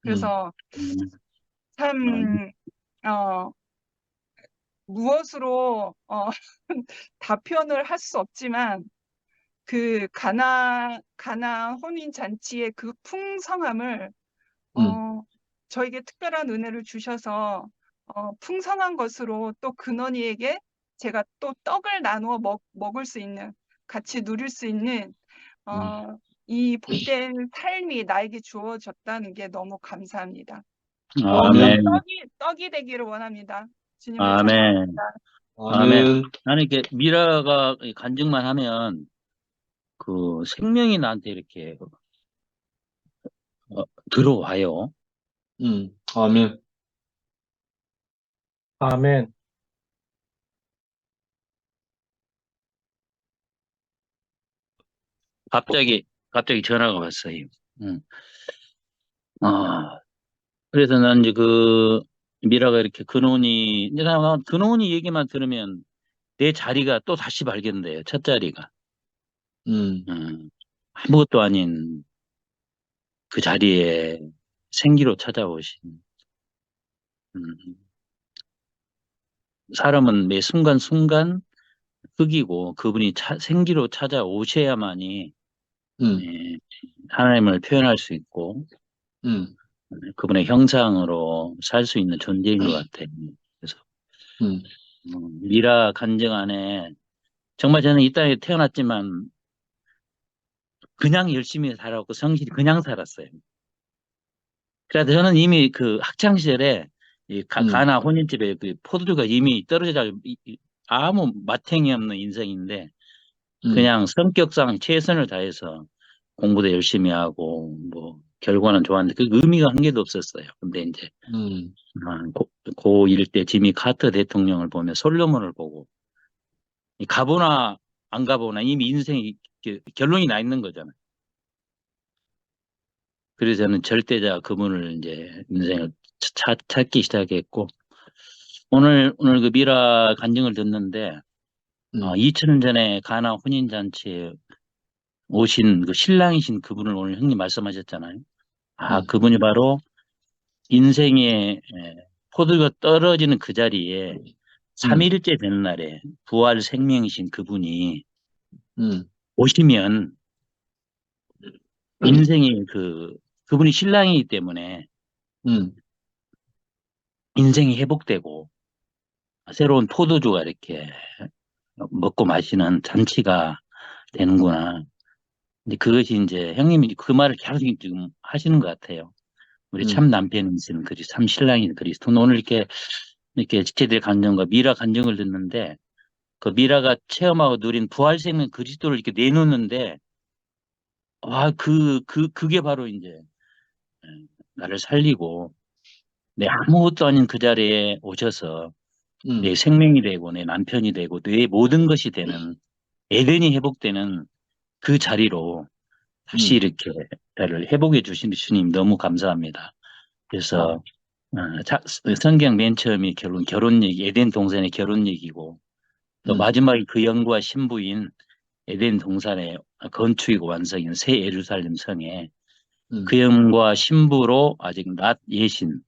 그래서 참 무엇으로 다 표현을 할 수 없지만 그 가나 혼인 잔치의 그 풍성함을 저에게 특별한 은혜를 주셔서 풍성한 것으로 또 근원이에게 제가 또 떡을 나누어 먹을 수 있는, 같이 누릴 수 있는 이 복된 삶이 나에게 주어졌다는 게 너무 감사합니다. 아멘. 떡이 되기를 원합니다. 주님을 아멘. 찬양합니다. 아멘. 나는 이렇게 미라가 간증만 하면 그 생명이 나한테 이렇게 들어와요. 아멘. 아멘. 갑자기 전화가 왔어요. 그래서 난 이제 그 미라가 이렇게 근원이 이제 나 근원이 얘기만 들으면 내 자리가 또 다시 발견돼요. 첫 자리가. 아무것도 아닌 그 자리에 생기로 찾아오신. 사람은 매 순간순간 흙이고 그분이 생기로 찾아오셔야만이 예, 하나님을 표현할 수 있고 그분의 형상으로 살 수 있는 존재인 것 같아요. 그래서 미라 간증 안에 정말 저는 이 땅에 태어났지만 그냥 열심히 살았고 성실히 그냥 살았어요. 그래서 저는 이미 그 학창 시절에 이 가나 혼인집에 그 포도주가 이미 떨어져 아무 마탱이 없는 인생인데 그냥 성격상 최선을 다해서 공부도 열심히 하고 뭐 결과는 좋았는데 그 의미가 한 개도 없었어요. 근데 이제 고1 때 지미 카터 대통령을 보면 솔로몬을 보고 가보나 안 가보나 이미 인생이 결론이 나 있는 거잖아요. 그래서 저는 절대자 그분을 이제 인생을 찾기 시작했고 오늘 그 미라 간증을 듣는데 2000년 전에 가나 혼인잔치에 오신 그 신랑이신 그분을 오늘 형님 말씀하셨잖아요. 그분이 바로 인생의 포도가 떨어지는 그 자리에 3일째 되는 날에 부활 생명이신 그분이 오시면 인생이 그분이 신랑이기 때문에 인생이 회복되고 새로운 포도주가 이렇게 먹고 마시는 잔치가 되는구나. 근데 그것이 이제 형님이 그 말을 계속 지금 하시는 것 같아요. 우리 참 남편이시는 참 신랑인 그리스도. 오늘 이렇게 지체들 간증과 미라 간증을 듣는데 그 미라가 체험하고 누린 부활 생명 그리스도를 이렇게 내놓는데 그게 바로 이제 나를 살리고 내 아무것도 아닌 그 자리에 오셔서 내 생명이 되고 내 남편이 되고 내 모든 것이 되는 에덴이 회복되는 그 자리로 다시 이렇게 나를 회복해 주신 주님 너무 감사합니다. 그래서 성경 맨 처음이 결혼 얘기, 에덴 동산의 결혼 얘기고 또 마지막에 그 영과 신부인 에덴 동산의 건축이고 완성인 새 예루살렘 성에 음, 그 영과 신부로 아직 낮 예신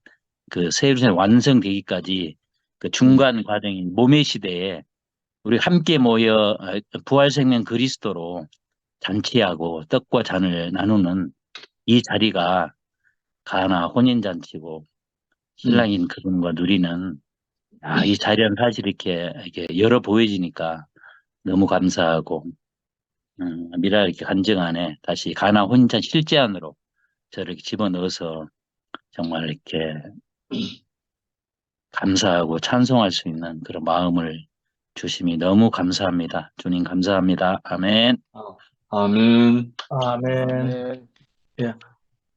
그 새 예루살렘 완성되기까지 그 중간 과정인 모매 시대에 우리 함께 모여 부활생명 그리스도로 잔치하고 떡과 잔을 나누는 이 자리가 가나 혼인잔치고 신랑인 그분과 누리는 이 자리는 사실 이렇게 열어 보여지니까 너무 감사하고 미라 이렇게 간증 안에 다시 가나 혼인잔 실제 안으로 저를 이렇게 집어넣어서 정말 이렇게 감사하고 찬송할 수 있는 그런 마음을 주심이 너무 감사합니다. 주님 감사합니다. 아멘. 아멘. 아멘. 아멘. 예,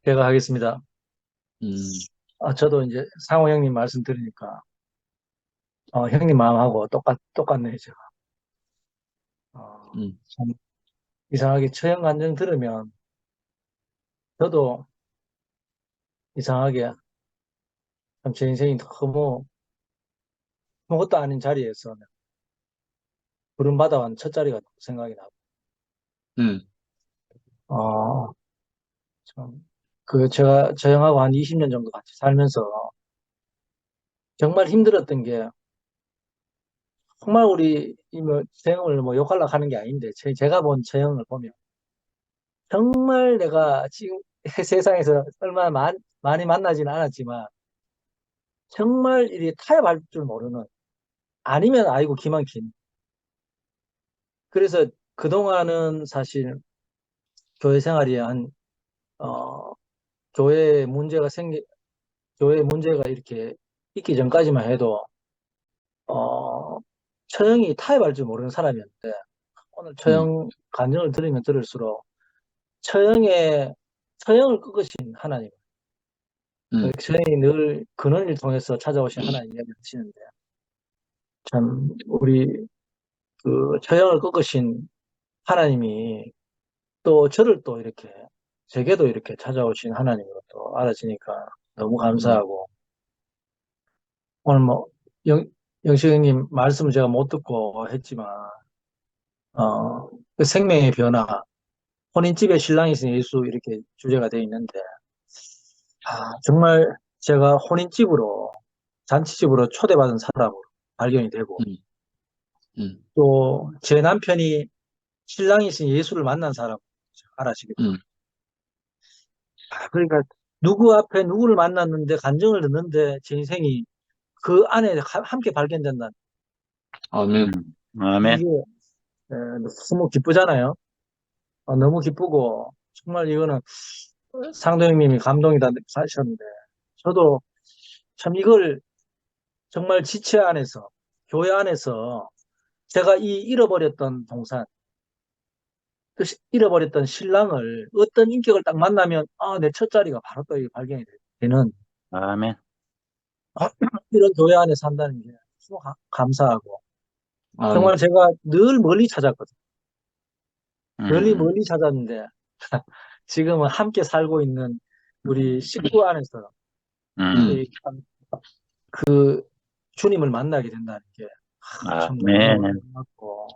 제가 하겠습니다. 음, 저도 이제 상호 형님 말씀 들으니까, 형님 마음하고 똑같네, 제가. 참 이상하게 처형 간증 들으면, 저도 이상하게 참 제 인생이 너무 아무것도 아닌 자리에서 부름받아온 첫 자리가 생각이 나고, 음, 어, 참, 제가 저 형하고 한 20년 정도 같이 살면서 정말 힘들었던 게, 정말 우리, 저 형을 뭐 욕하려고 하는 게 아닌데, 제가 본 저 형을 보면, 정말 내가 지금 세상에서 얼마나 많이 만나지는 않았지만, 정말 이리 타협할 줄 모르는, 아니면 아이고 기만 긴. 그래서 그동안은 사실 교회 생활이 어, 교회 문제가 교회 문제가 이렇게 있기 전까지만 해도, 어, 처형이 타협할 줄 모르는 사람이었는데, 오늘 처형 간증을 들으면 들을수록, 처형을 꺾으신 하나님, 처형이 늘 근원을 통해서 찾아오신 하나님 이야기 하시는데, 참, 우리 처형을 꺾으신 하나님이 또 저를 또 이렇게, 제게도 이렇게 찾아오신 하나님으로 또 알아지니까 너무 감사하고, 오늘 뭐, 영식 형님 말씀을 제가 못 듣고 했지만, 그 생명의 변화, 혼인집에 신랑이 있으니 예수 이렇게 주제가 되어 있는데, 정말 제가 혼인집으로, 잔치집으로 초대받은 사람으로 발견이 되고, 또 제 남편이 신랑이신 예수를 만난 사람 알아시게 돼요. 그러니까 누구 앞에 누구를 만났는데 간증을 듣는데 제 인생이 그 안에 함께 발견된다. 아멘. 아멘. 이게 너무 기쁘잖아요. 너무 기쁘고 정말 이거는 상도 형님이 감동이다 하셨는데 저도 참 이걸 정말 지체 안에서 교회 안에서 제가 이 잃어버렸던 동산 잃어버렸던 신랑을 어떤 인격을 딱 만나면 내 첫 자리가 바로 또 발견이 되는 아멘. 이런 교회 안에 산다는 게 너무 감사하고 아멘. 정말 제가 늘 멀리 찾았거든요. 멀리 음, 찾았는데 지금은 함께 살고 있는 우리 식구 안에서 이 주님을 만나게 된다는 게 참 너무 아멘. 고맙고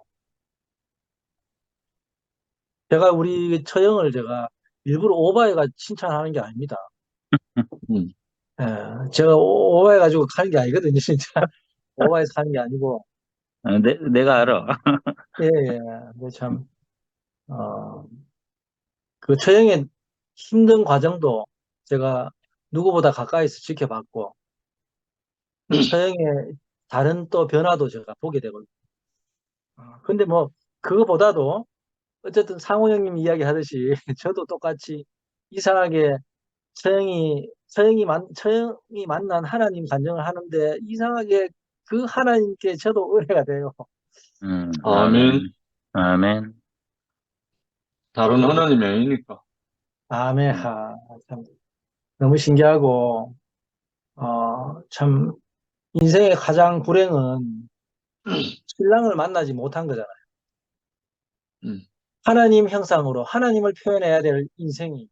제가 우리 처형을 제가 일부러 오바해가 칭찬하는 게 아닙니다. 제가 오바해가지고 가는 게 아니거든요, 진짜. 오바해서 가는 게 아니고. 내가 알아. 예, 예. 근데 참, 그 처형의 힘든 과정도 제가 누구보다 가까이서 지켜봤고, 처형의 다른 또 변화도 제가 보게 되거든요. 근데 뭐, 그거보다도 어쨌든 상호 형님 이야기 하듯이 저도 똑같이 이상하게 처형이 만난 하나님 간증을 하는데 이상하게 그 하나님께 저도 은혜가 돼요. 아멘. 아멘. 다른 하나님이 아니니까. 아멘. 참 너무 신기하고 참 인생의 가장 불행은 신랑을 만나지 못한 거잖아요. 하나님 형상으로 하나님을 표현해야 될 인생이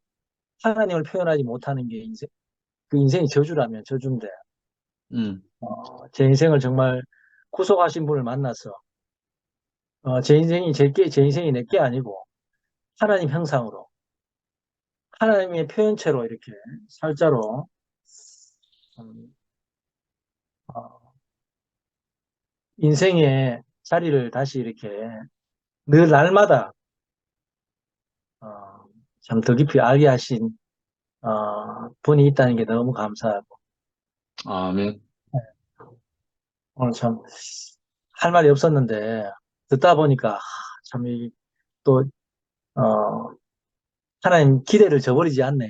하나님을 표현하지 못하는 게 그 인생이 저주라면 저주인데 제 인생을 정말 구속하신 분을 만나서 제 인생이 제 인생이 내게 아니고 하나님 형상으로, 하나님의 표현체로 이렇게 살자로 음, 어, 인생의 자리를 다시 이렇게 늘 날마다 어, 참 더 깊이 알게 하신 분이 있다는 게 너무 감사하고 아멘. 오늘 참 할 말이 없었는데 듣다 보니까 참 또 하나님 기대를 저버리지 않네.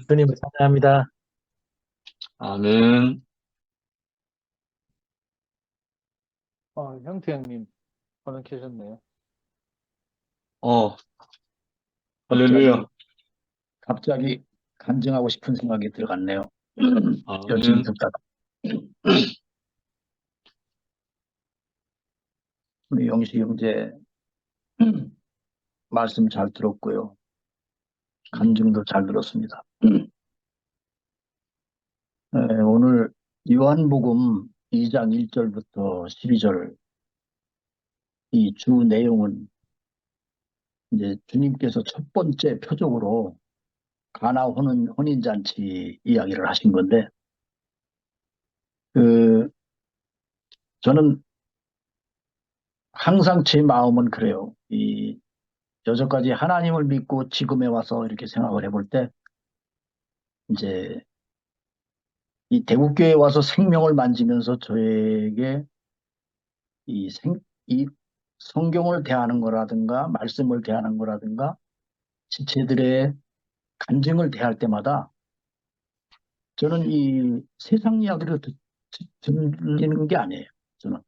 주님을 찬양합니다. 아멘. 형태 형님, 번호 켜셨네요. 할렐루야. 갑자기 간증하고 싶은 생각이 들어갔네요. 아멘. 열심히 듣다가. 우리 영식 형제 말씀 잘 들었고요. 간증도 잘 들었습니다. 네, 오늘 요한복음 2장 1절부터 12절 이 주 내용은 이제 주님께서 첫 번째 표적으로 가나 혼인잔치 이야기를 하신 건데, 저는 항상 제 마음은 그래요. 여태까지 하나님을 믿고 지금에 와서 이렇게 생각을 해볼 때, 이제 이 대국교회에 와서 생명을 만지면서 저에게 이 성경을 대하는 거라든가 말씀을 대하는 거라든가 지체들의 간증을 대할 때마다 저는 이 세상 이야기를 들리는 게 아니에요. 저는.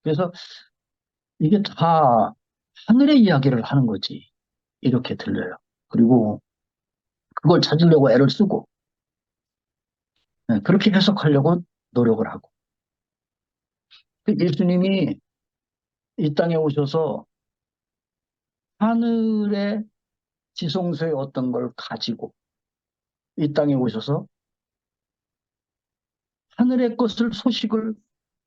그래서 이게 다 하늘의 이야기를 하는 거지. 이렇게 들려요. 그리고 그걸 찾으려고 애를 쓰고 그렇게 해석하려고 노력을 하고. 예수님이 이 땅에 오셔서 하늘의 지성소의 어떤 걸 가지고 이 땅에 오셔서 하늘의 것을 소식을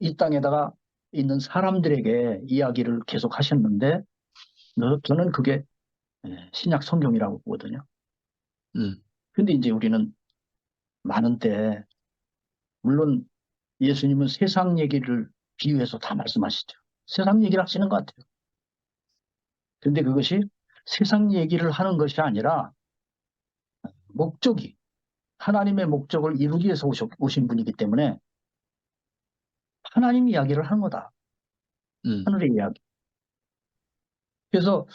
이 땅에다가 있는 사람들에게 이야기를 계속 하셨는데 저는 그게 신약 성경이라고 보거든요. 근데 이제 우리는 많은 때 물론 예수님은 세상 얘기를 비유해서 다 말씀하시죠. 세상 얘기를 하시는 것 같아요. 근데 그것이 세상 얘기를 하는 것이 아니라 목적이 하나님의 목적을 이루기 위해서 오신 분이기 때문에 하나님 이야기를 하는 거다. 하늘의 이야기. 그래서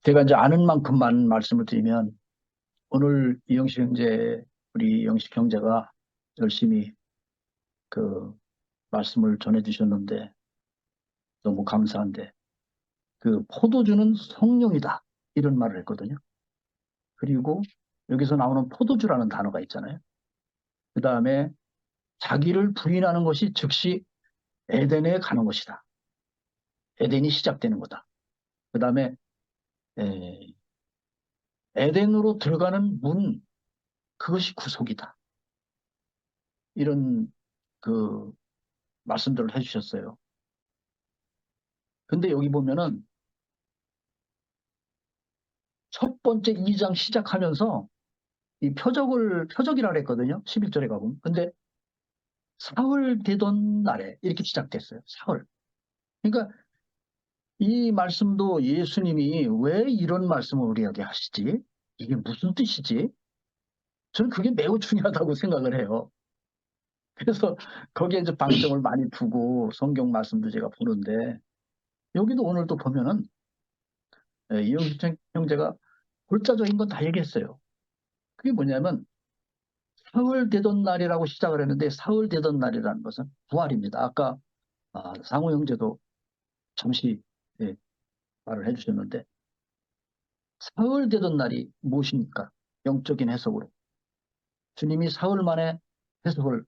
제가 이제 아는 만큼만 말씀을 드리면 오늘 이영식 형제, 우리 영식 형제가 열심히 그 말씀을 전해주셨는데 너무 감사한데 그 포도주는 성령이다 이런 말을 했거든요. 그리고 여기서 나오는 포도주라는 단어가 있잖아요. 그 다음에 자기를 부인하는 것이 즉시 에덴에 가는 것이다. 에덴이 시작되는 거다. 그 다음에 에덴으로 들어가는 문, 그것이 구속이다. 이런 그 말씀들을 해주셨어요. 근데 여기 보면은 첫 번째 2장 시작하면서 이 표적이라 그랬거든요. 11절에 가보면. 근데 사흘 되던 날에 이렇게 시작됐어요. 사흘. 그러니까 이 말씀도 예수님이 왜 이런 말씀을 우리에게 하시지? 이게 무슨 뜻이지? 저는 그게 매우 중요하다고 생각을 해요. 그래서 거기에 이제 방점을 많이 두고 성경 말씀도 제가 보는데 여기도 오늘도 보면은 이영식 형제가 골자적인 건 다 얘기했어요. 그게 뭐냐면 사흘 되던 날이라고 시작을 했는데 사흘 되던 날이라는 것은 부활입니다. 아까 상호 형제도 잠시 말을 해주셨는데 사흘 되던 날이 무엇입니까? 영적인 해석으로. 주님이 사흘 만에 해석을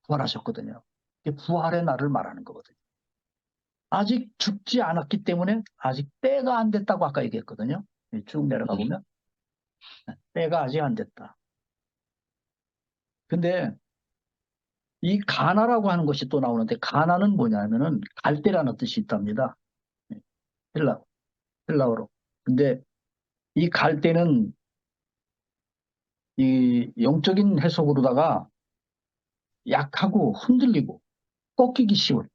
부활하셨거든요. 이게 부활의 날을 말하는 거거든요. 아직 죽지 않았기 때문에 아직 때가 안 됐다고 아까 얘기했거든요. 쭉 내려가 보면 때가 아직 안 됐다. 근데 이 가나라고 하는 것이 또 나오는데, 가나는 뭐냐면은 갈대라는 뜻이 있답니다. 헬라어로. 근데 이 갈대는 이 영적인 해석으로다가 약하고 흔들리고 꺾이기 쉬운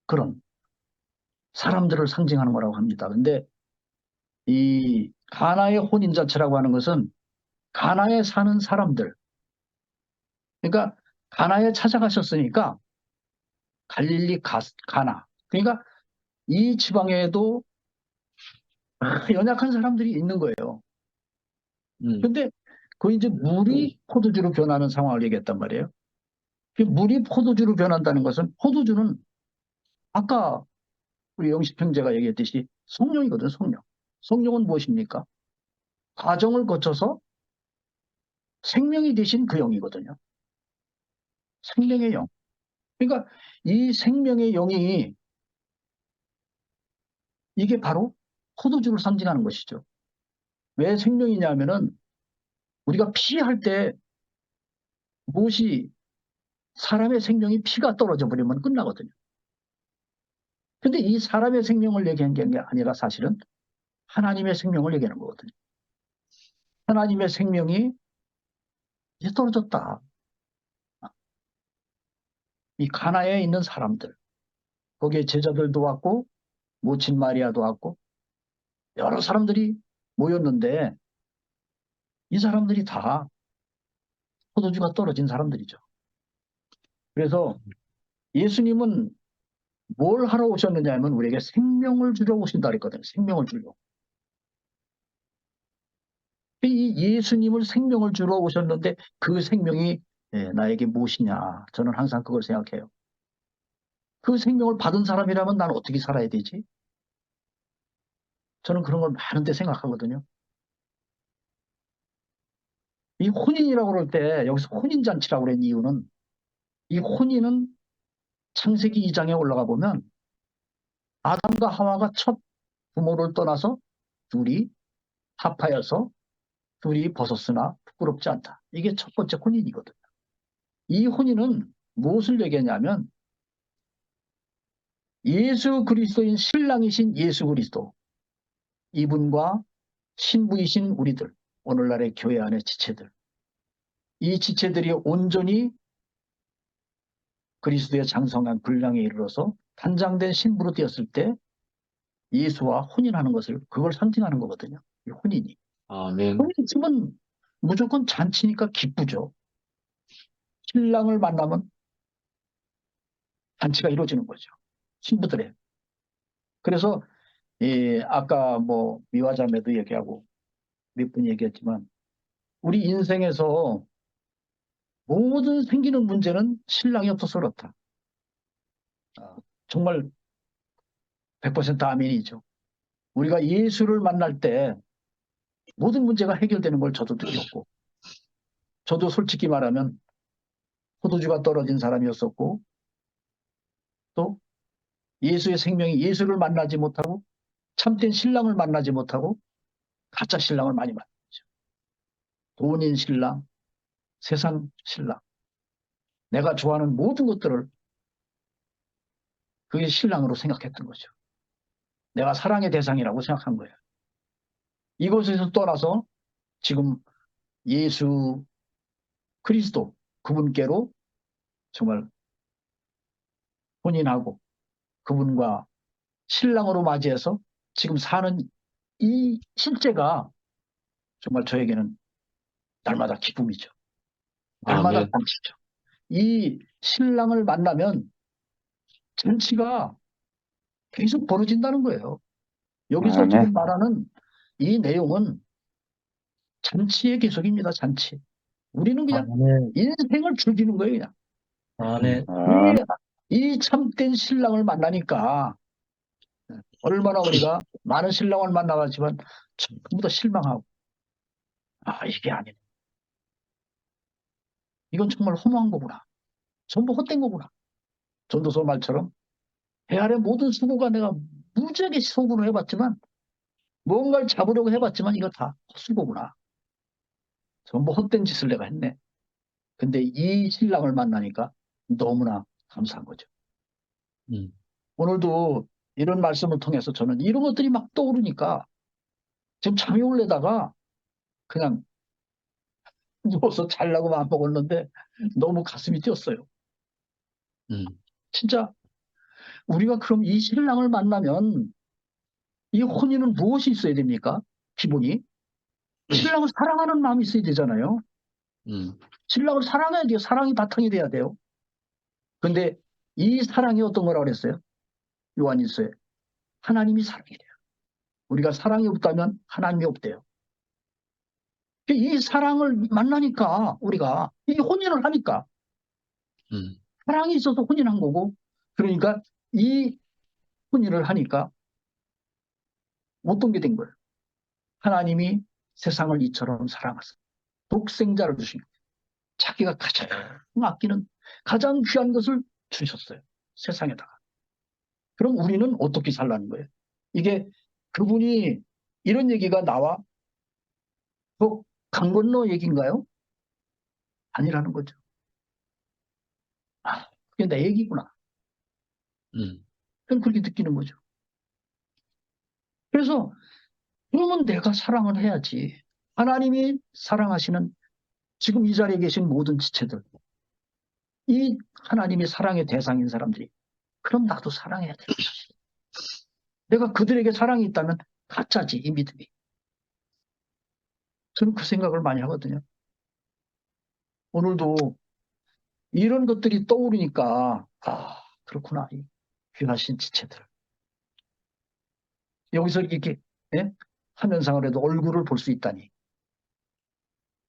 그런 사람들을 상징하는 거라고 합니다. 근데 이 가나의 혼인잔치라고 하는 것은 가나에 사는 사람들, 그러니까 가나에 찾아가셨으니까 갈릴리 가나, 그러니까 이 지방에도 연약한 사람들이 있는 거예요. 근데 그 이제 물이 포도주로 변하는 상황을 얘기했단 말이에요. 그 물이 포도주로 변한다는 것은, 포도주는 아까 우리 영식 형제가 얘기했듯이 성령이거든, 성령. 성령은 무엇입니까? 과정을 거쳐서 생명이 되신 그 영이거든요. 생명의 영. 그러니까 이 생명의 영이, 이게 바로 포도주를 상징하는 것이죠. 왜 생명이냐면은 우리가 피할 때 무엇이, 사람의 생명이 피가 떨어져 버리면 끝나거든요. 근데 이 사람의 생명을 얘기한 게 아니라 사실은 하나님의 생명을 얘기하는 거거든요. 하나님의 생명이 이제 떨어졌다. 이 가나에 있는 사람들, 거기에 제자들도 왔고 모친 마리아도 왔고 여러 사람들이 모였는데, 이 사람들이 다 포도주가 떨어진 사람들이죠. 그래서 예수님은 뭘 하러 오셨느냐 하면 우리에게 생명을 주러 오신다 그랬거든요. 생명을 주러. 이 예수님을 생명을 주러 오셨는데 그 생명이 나에게 무엇이냐, 저는 항상 그걸 생각해요. 그 생명을 받은 사람이라면 나는 어떻게 살아야 되지? 저는 그런 걸 많은데 생각하거든요. 이 혼인이라고 그럴 때 여기서 혼인잔치라고 그런 이유는, 이 혼인은 창세기 2장에 올라가 보면 아담과 하와가 첫 부모를 떠나서 둘이 합하여서 둘이 벗었으나 부끄럽지 않다. 이게 첫 번째 혼인이거든요. 이 혼인은 무엇을 얘기하냐면 예수 그리스도인 신랑이신 예수 그리스도, 이분과 신부이신 우리들, 오늘날의 교회 안의 지체들, 이 지체들이 온전히 그리스도의 장성한 분량에 이르러서 단장된 신부로 되었을 때 예수와 혼인하는 것을, 그걸 상징하는 거거든요. 이 혼인이. 아멘. 혼인집은 무조건 잔치니까 기쁘죠. 신랑을 만나면 잔치가 이루어지는 거죠. 신부들의. 그래서 아까 뭐 미화자매도 얘기하고 몇 분 얘기했지만, 우리 인생에서 모든 생기는 문제는 신랑이 없어서 그렇다. 정말 100% 아멘이죠. 우리가 예수를 만날 때 모든 문제가 해결되는 걸 저도 느꼈고, 저도 솔직히 말하면 포도주가 떨어진 사람이었었고, 또 예수의 생명이, 예수를 만나지 못하고 참된 신랑을 만나지 못하고 가짜 신랑을 많이 만났죠. 돈인 신랑, 세상 신랑, 내가 좋아하는 모든 것들을 그게 신랑으로 생각했던 거죠. 내가 사랑의 대상이라고 생각한 거예요. 이곳에서 떠나서 지금 예수 그리스도, 그분께로 정말 혼인하고 그분과 신랑으로 맞이해서 지금 사는 이 실제가 정말 저에게는 날마다 기쁨이죠. 날마다 아멘. 잔치죠. 이 신랑을 만나면 잔치가 계속 벌어진다는 거예요. 여기서 지금 말하는 이 내용은 잔치의 계속입니다. 잔치. 우리는 그냥 아멘, 인생을 즐기는 거예요. 그냥. 아멘, 이 참된 신랑을 만나니까 얼마나 우리가 많은 신랑을 만나봤지만 전부 다 실망하고, 이게 아니네. 이건 정말 허무한 거구나. 전부 헛된 거구나. 전도서 말처럼 배 아래 모든 수고가, 내가 무지하게 소구를 해봤지만, 뭔가를 잡으려고 해봤지만 이거 다 헛수고구나. 전부 헛된 짓을 내가 했네. 근데 이 신랑을 만나니까 너무나 감사한 거죠. 음. 오늘도 이런 말씀을 통해서 저는 이런 것들이 막 떠오르니까 지금 잠이 올래다가 그냥 누워서 자려고 마음 먹었는데 너무 가슴이 뛰었어요. 음. 진짜 우리가 그럼 이 신랑을 만나면 이 혼인은 무엇이 있어야 됩니까? 기본이. 신랑을 사랑하는 마음이 있어야 되잖아요. 신랑을 사랑해야 돼요. 사랑이 바탕이 돼야 돼요. 근데 이 사랑이 어떤 거라고 그랬어요? 요한일서에 하나님이 사랑이래요. 우리가 사랑이 없다면 하나님이 없대요. 이 사랑을 만나니까 우리가 이 혼인을 하니까 사랑이 있어서 혼인한 거고, 그러니까 이 혼인을 하니까 어떤 게 된 거예요? 하나님이 세상을 이처럼 사랑하사 독생자를 주신 거예요. 자기가 가장 아끼는 가장 귀한 것을 주셨어요. 세상에다가. 그럼 우리는 어떻게 살라는 거예요? 이게 그분이 이런 얘기가 나와 강 건너 얘기인가요? 아니라는 거죠. 아, 그게 내 얘기구나. 그냥 그렇게 느끼는 거죠. 그래서 그러면 내가 사랑을 해야지. 하나님이 사랑하시는 지금 이 자리에 계신 모든 지체들, 이 하나님의 사랑의 대상인 사람들이, 그럼 나도 사랑해야 돼. 내가 그들에게 사랑이 있다면 가짜지, 이 믿음이. 저는 그 생각을 많이 하거든요. 오늘도 이런 것들이 떠오르니까, 아, 그렇구나. 이 귀하신 지체들. 여기서 이렇게, 예? 화면상을 해도 얼굴을 볼 수 있다니.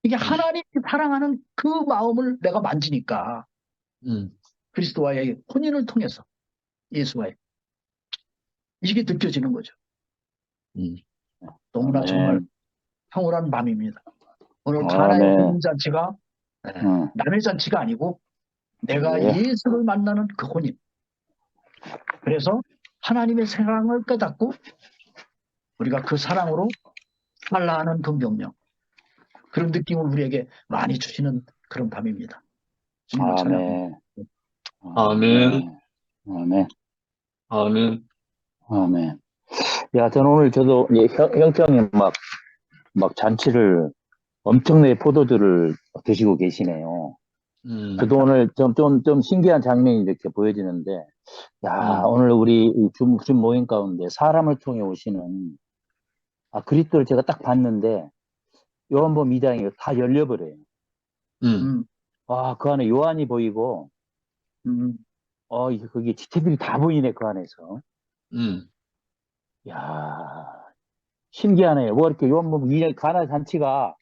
이게 하나님이 사랑하는 그 마음을 내가 만지니까, 그리스도와의 혼인을 통해서, 예수와의, 이게 느껴지는 거죠. 너무나 정말 황홀한 밤입니다. 오늘 가나의 혼인잔치가 남의 잔치가 아니고 내가 예수를 만나는 그 혼인. 그래서 하나님의 사랑을 깨닫고 우리가 그 사랑으로 살라 하는 그 명령. 그런 느낌을 우리에게 많이 주시는 그런 밤입니다. 주님을 찬양합니다. 아멘. 아멘. 아멘. 아멘. 야, 저는 오늘 저도 형형이 막 잔치를 엄청나게 포도주를 드시고 계시네요. 저도 오늘 좀 신기한 장면이 이렇게 보여지는데, 야, 오늘 우리 이 줌 모임 가운데 사람을 통해 오시는, 그리스도를 제가 딱 봤는데, 요한복음 2장이 다 열려버려요. 와, 그 안에 요한이 보이고, 거기 지체들이 다 보이네, 그 안에서. 야, 신기하네요. 뭐 이렇게 요한복음 2장 가나 잔치가,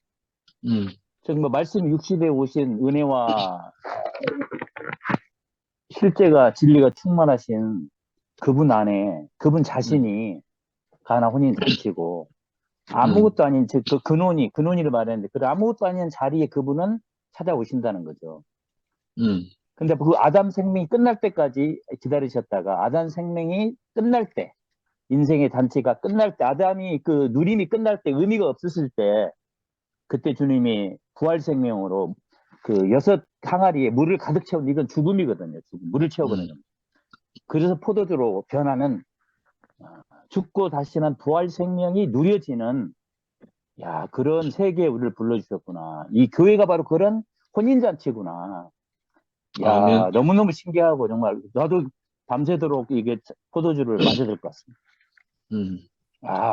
정말 말씀 60에 오신 은혜와 실제가 진리가 충만하신 그분 안에 그분 자신이 가나 혼인 잔치고 아무것도 아닌 그 근원이를 말했는데 그 아무것도 아닌 자리에 그분은 찾아오신다는 거죠. 근데 그 아담 생명이 끝날 때까지 기다리셨다가 아담 생명이 끝날 때 인생의 잔치가 끝날 때 아담이 그 누림이 끝날 때 의미가 없었을 때 그때 주님이 부활 생명으로 그 6 항아리에 물을 가득 채운 이건 죽음이거든요. 물을 채우거든요. 그래서 포도주로 변하는 죽고 다시 난 부활 생명이 누려지는 그런 세계에 우리를 불러주셨구나. 이 교회가 바로 그런 혼인잔치구나. 아멘. 너무너무 신기하고 정말 나도 밤새도록 이게 포도주를 마셔야 될 것 같습니다.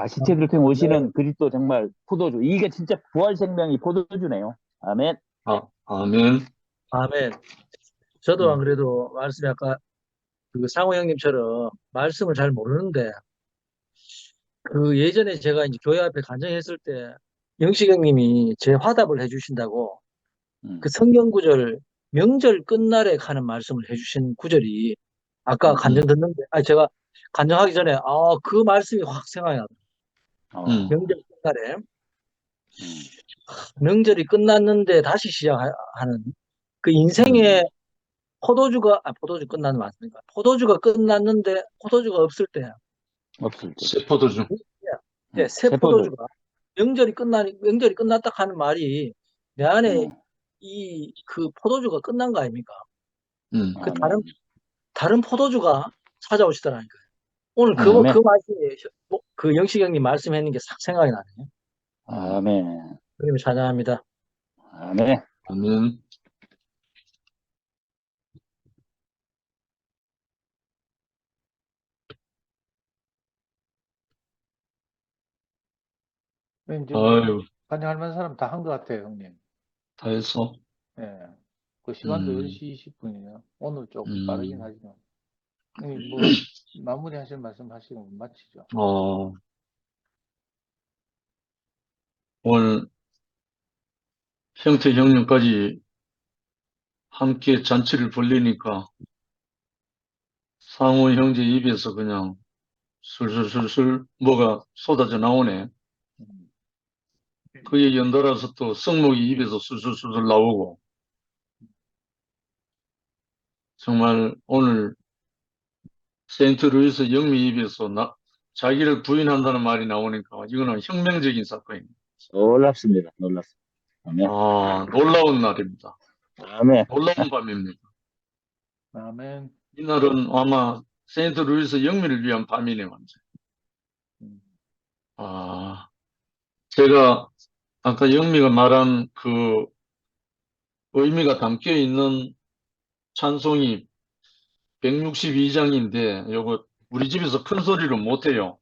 지체들 통해 오시는 그리스도 정말 포도주. 이게 진짜 부활 생명이 포도주네요. 아멘. 아멘. 아멘. 저도 안 그래도 말씀이 아까 그 상호 형님처럼 말씀을 잘 모르는데 그 예전에 제가 이제 교회 앞에 간증했을 때 영식 형님이 제 화답을 해주신다고 그 성경 구절 명절 끝날에 하는 말씀을 해주신 구절이 아까 간증 듣는데 제가 간증하기 전에 그 말씀이 확 생각이 나더라고요. 명절 끝날에 명절이 끝났는데 다시 시작하는 그 인생의 포도주가 끝나는 맞습니까? 포도주가 끝났는데 포도주가 없을 때 새 포도주. 새 포도주가 명절이 끝났다 하는 말이 내 안에 그 포도주가 끝난 거 아닙니까? 그 아멘. 다른 포도주가 찾아오시더라니까요. 오늘 아멘. 그 말씀이, 그 영식 형님 말씀했는 게 싹 생각이 나네요. 아멘. 그러면 찬양합니다. 아멘. 아멘. 이제 아유, 찬양할 만한 사람 다 한 것 같아요, 형님. 다 했어. 예. 그 시간도 음. 10시 20분이네요. 오늘 조금 음. 빠르긴 하지만. 형님, 뭐, 마무리하실 말씀 하시고 마치죠. 오늘 형태 형님까지 함께 잔치를 벌리니까 상호 형제 입에서 그냥 술술술술 뭐가 쏟아져 나오네. 그에 연달아서 또 성목이 입에서 술술술술 나오고 정말 오늘 세인트루이스 영미 입에서 자기를 부인한다는 말이 나오니까 이거는 혁명적인 사건입니다. 놀랍습니다. 놀랍습니다. 아멘. 놀라운 날입니다. 아멘. 놀라운 밤입니다. 아멘. 이날은 아마 세인트루이스 영미를 위한 밤이네, 완전. 제가 아까 영미가 말한 그 의미가 담겨 있는 찬송이 162장인데 요거 우리 집에서 큰 소리로 못해요.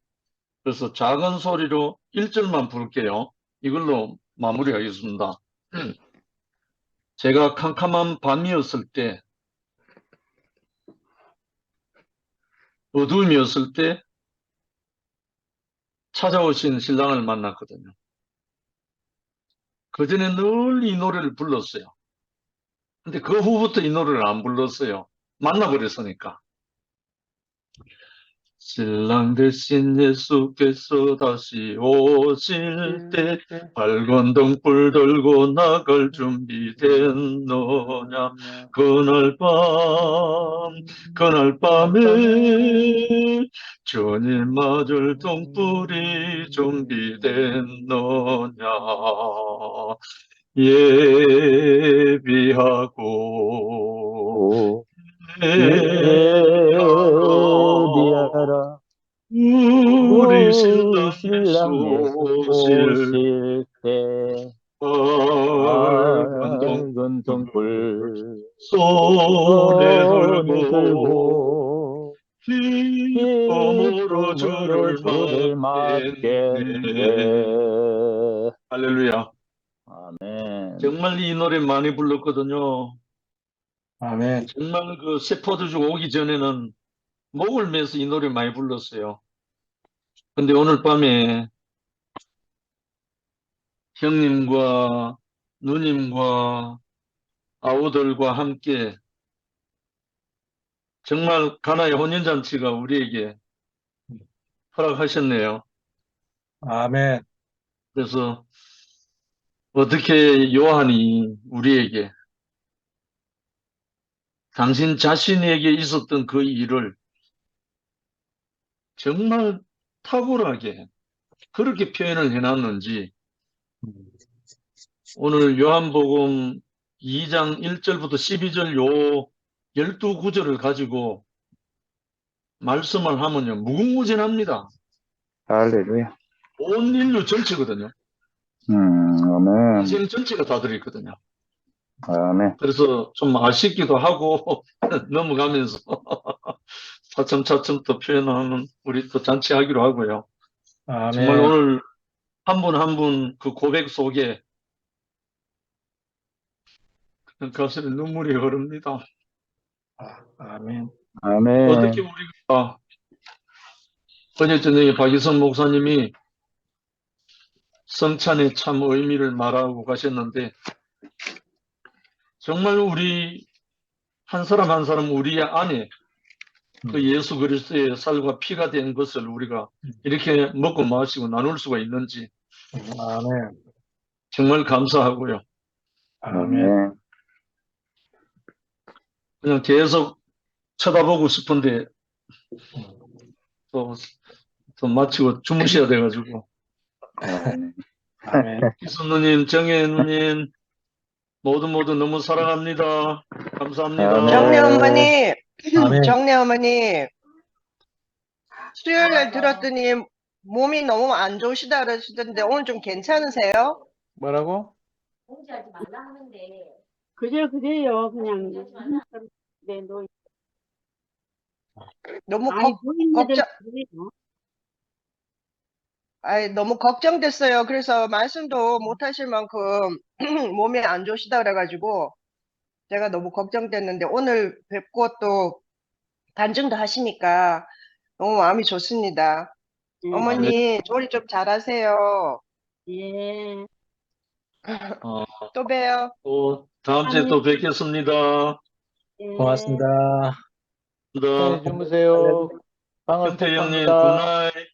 그래서 작은 소리로 1절만 부를게요. 이걸로 마무리하겠습니다. 제가 캄캄한 밤이었을 때, 어두움이었을 때 찾아오신 신랑을 만났거든요. 그전에 늘 이 노래를 불렀어요. 근데 그 후부터 이 노래를 안 불렀어요. 만나버렸으니까. 신랑 대신 예수께서 다시 오실 때 밝은 등불 들고 나갈 준비됐노냐. 그날 밤에 전일 맞을 등불이 준비됐노냐. 예비하고 예비하라. 우리 신랑 신랑 예수 예수 오실 오실 때 빨간 밝은 등불 손에 손에 들고 들고 기쁨으로 기쁨으로 주를 맞겠네. 맞겠네. 할렐루야. 아멘. 정말 이 노래 많이 불렀거든요. 아멘. 정말 그 세포도주 오기 전에는 목을 매서 이 노래 많이 불렀어요. 근데 오늘 밤에 형님과 누님과 아우들과 함께 정말 가나의 혼인잔치가 우리에게 허락하셨네요. 아멘. 그래서 어떻게 요한이 우리에게 당신 자신에게 있었던 그 일을 정말 탁월하게 그렇게 표현을 해놨는지 오늘 요한복음 2장 1절부터 12절 요 12구절을 가지고 말씀을 하면요 무궁무진합니다. 할렐루야. 온 인류 전체거든요. 아멘. 인생 전체가 다 들어있거든요. 아멘. 그래서 좀 아쉽기도 하고 넘어가면서 차츰차츰 또 표현하는 우리 또 잔치하기로 하고요. 정말 아멘. 오늘 한 분 한 분 그 고백 속에 가슴에 눈물이 흐릅니다. 아멘. 아멘. 어떻게 우리가 어제 저녁에 박희선 목사님이 성찬의 참 의미를 말하고 가셨는데 정말 우리 한 사람 한 사람 우리 안에 그 예수 그리스도의 살과 피가 된 것을 우리가 이렇게 먹고 마시고 나눌 수가 있는지 아멘. 정말 감사하고요. 아멘. 그냥 계속 쳐다보고 싶은데 또 마치고 주무셔야 돼가지고 아멘. 기수 누님, 정혜 누님, 모두 너무 사랑합니다. 감사합니다. 아멘. 정래 어머니, 아멘. 정래 어머니, 수요일날 들었더니 몸이 너무 안 좋으시다 그러시던데 오늘 좀 괜찮으세요? 뭐라고? 공지하지 말라 하는데. 그래요, 그냥. 네, 너무 아니, 본인들 걱정, 그래요. 너무 걱정됐어요. 그래서 말씀도 못 하실 만큼 몸이 안 좋으시다 그래가지고 제가 너무 걱정됐는데 오늘 뵙고 또 간증도 하시니까 너무 마음이 좋습니다. 네, 어머니, 조리 좀 잘하세요. 예. 어, 또 봬요. 또 다음 주에 또 뵙겠습니다. 예. 고맙습니다. 감사합니다. 편히 주무세요. 방을 형태 형님, 톡합니다. 굿나잇.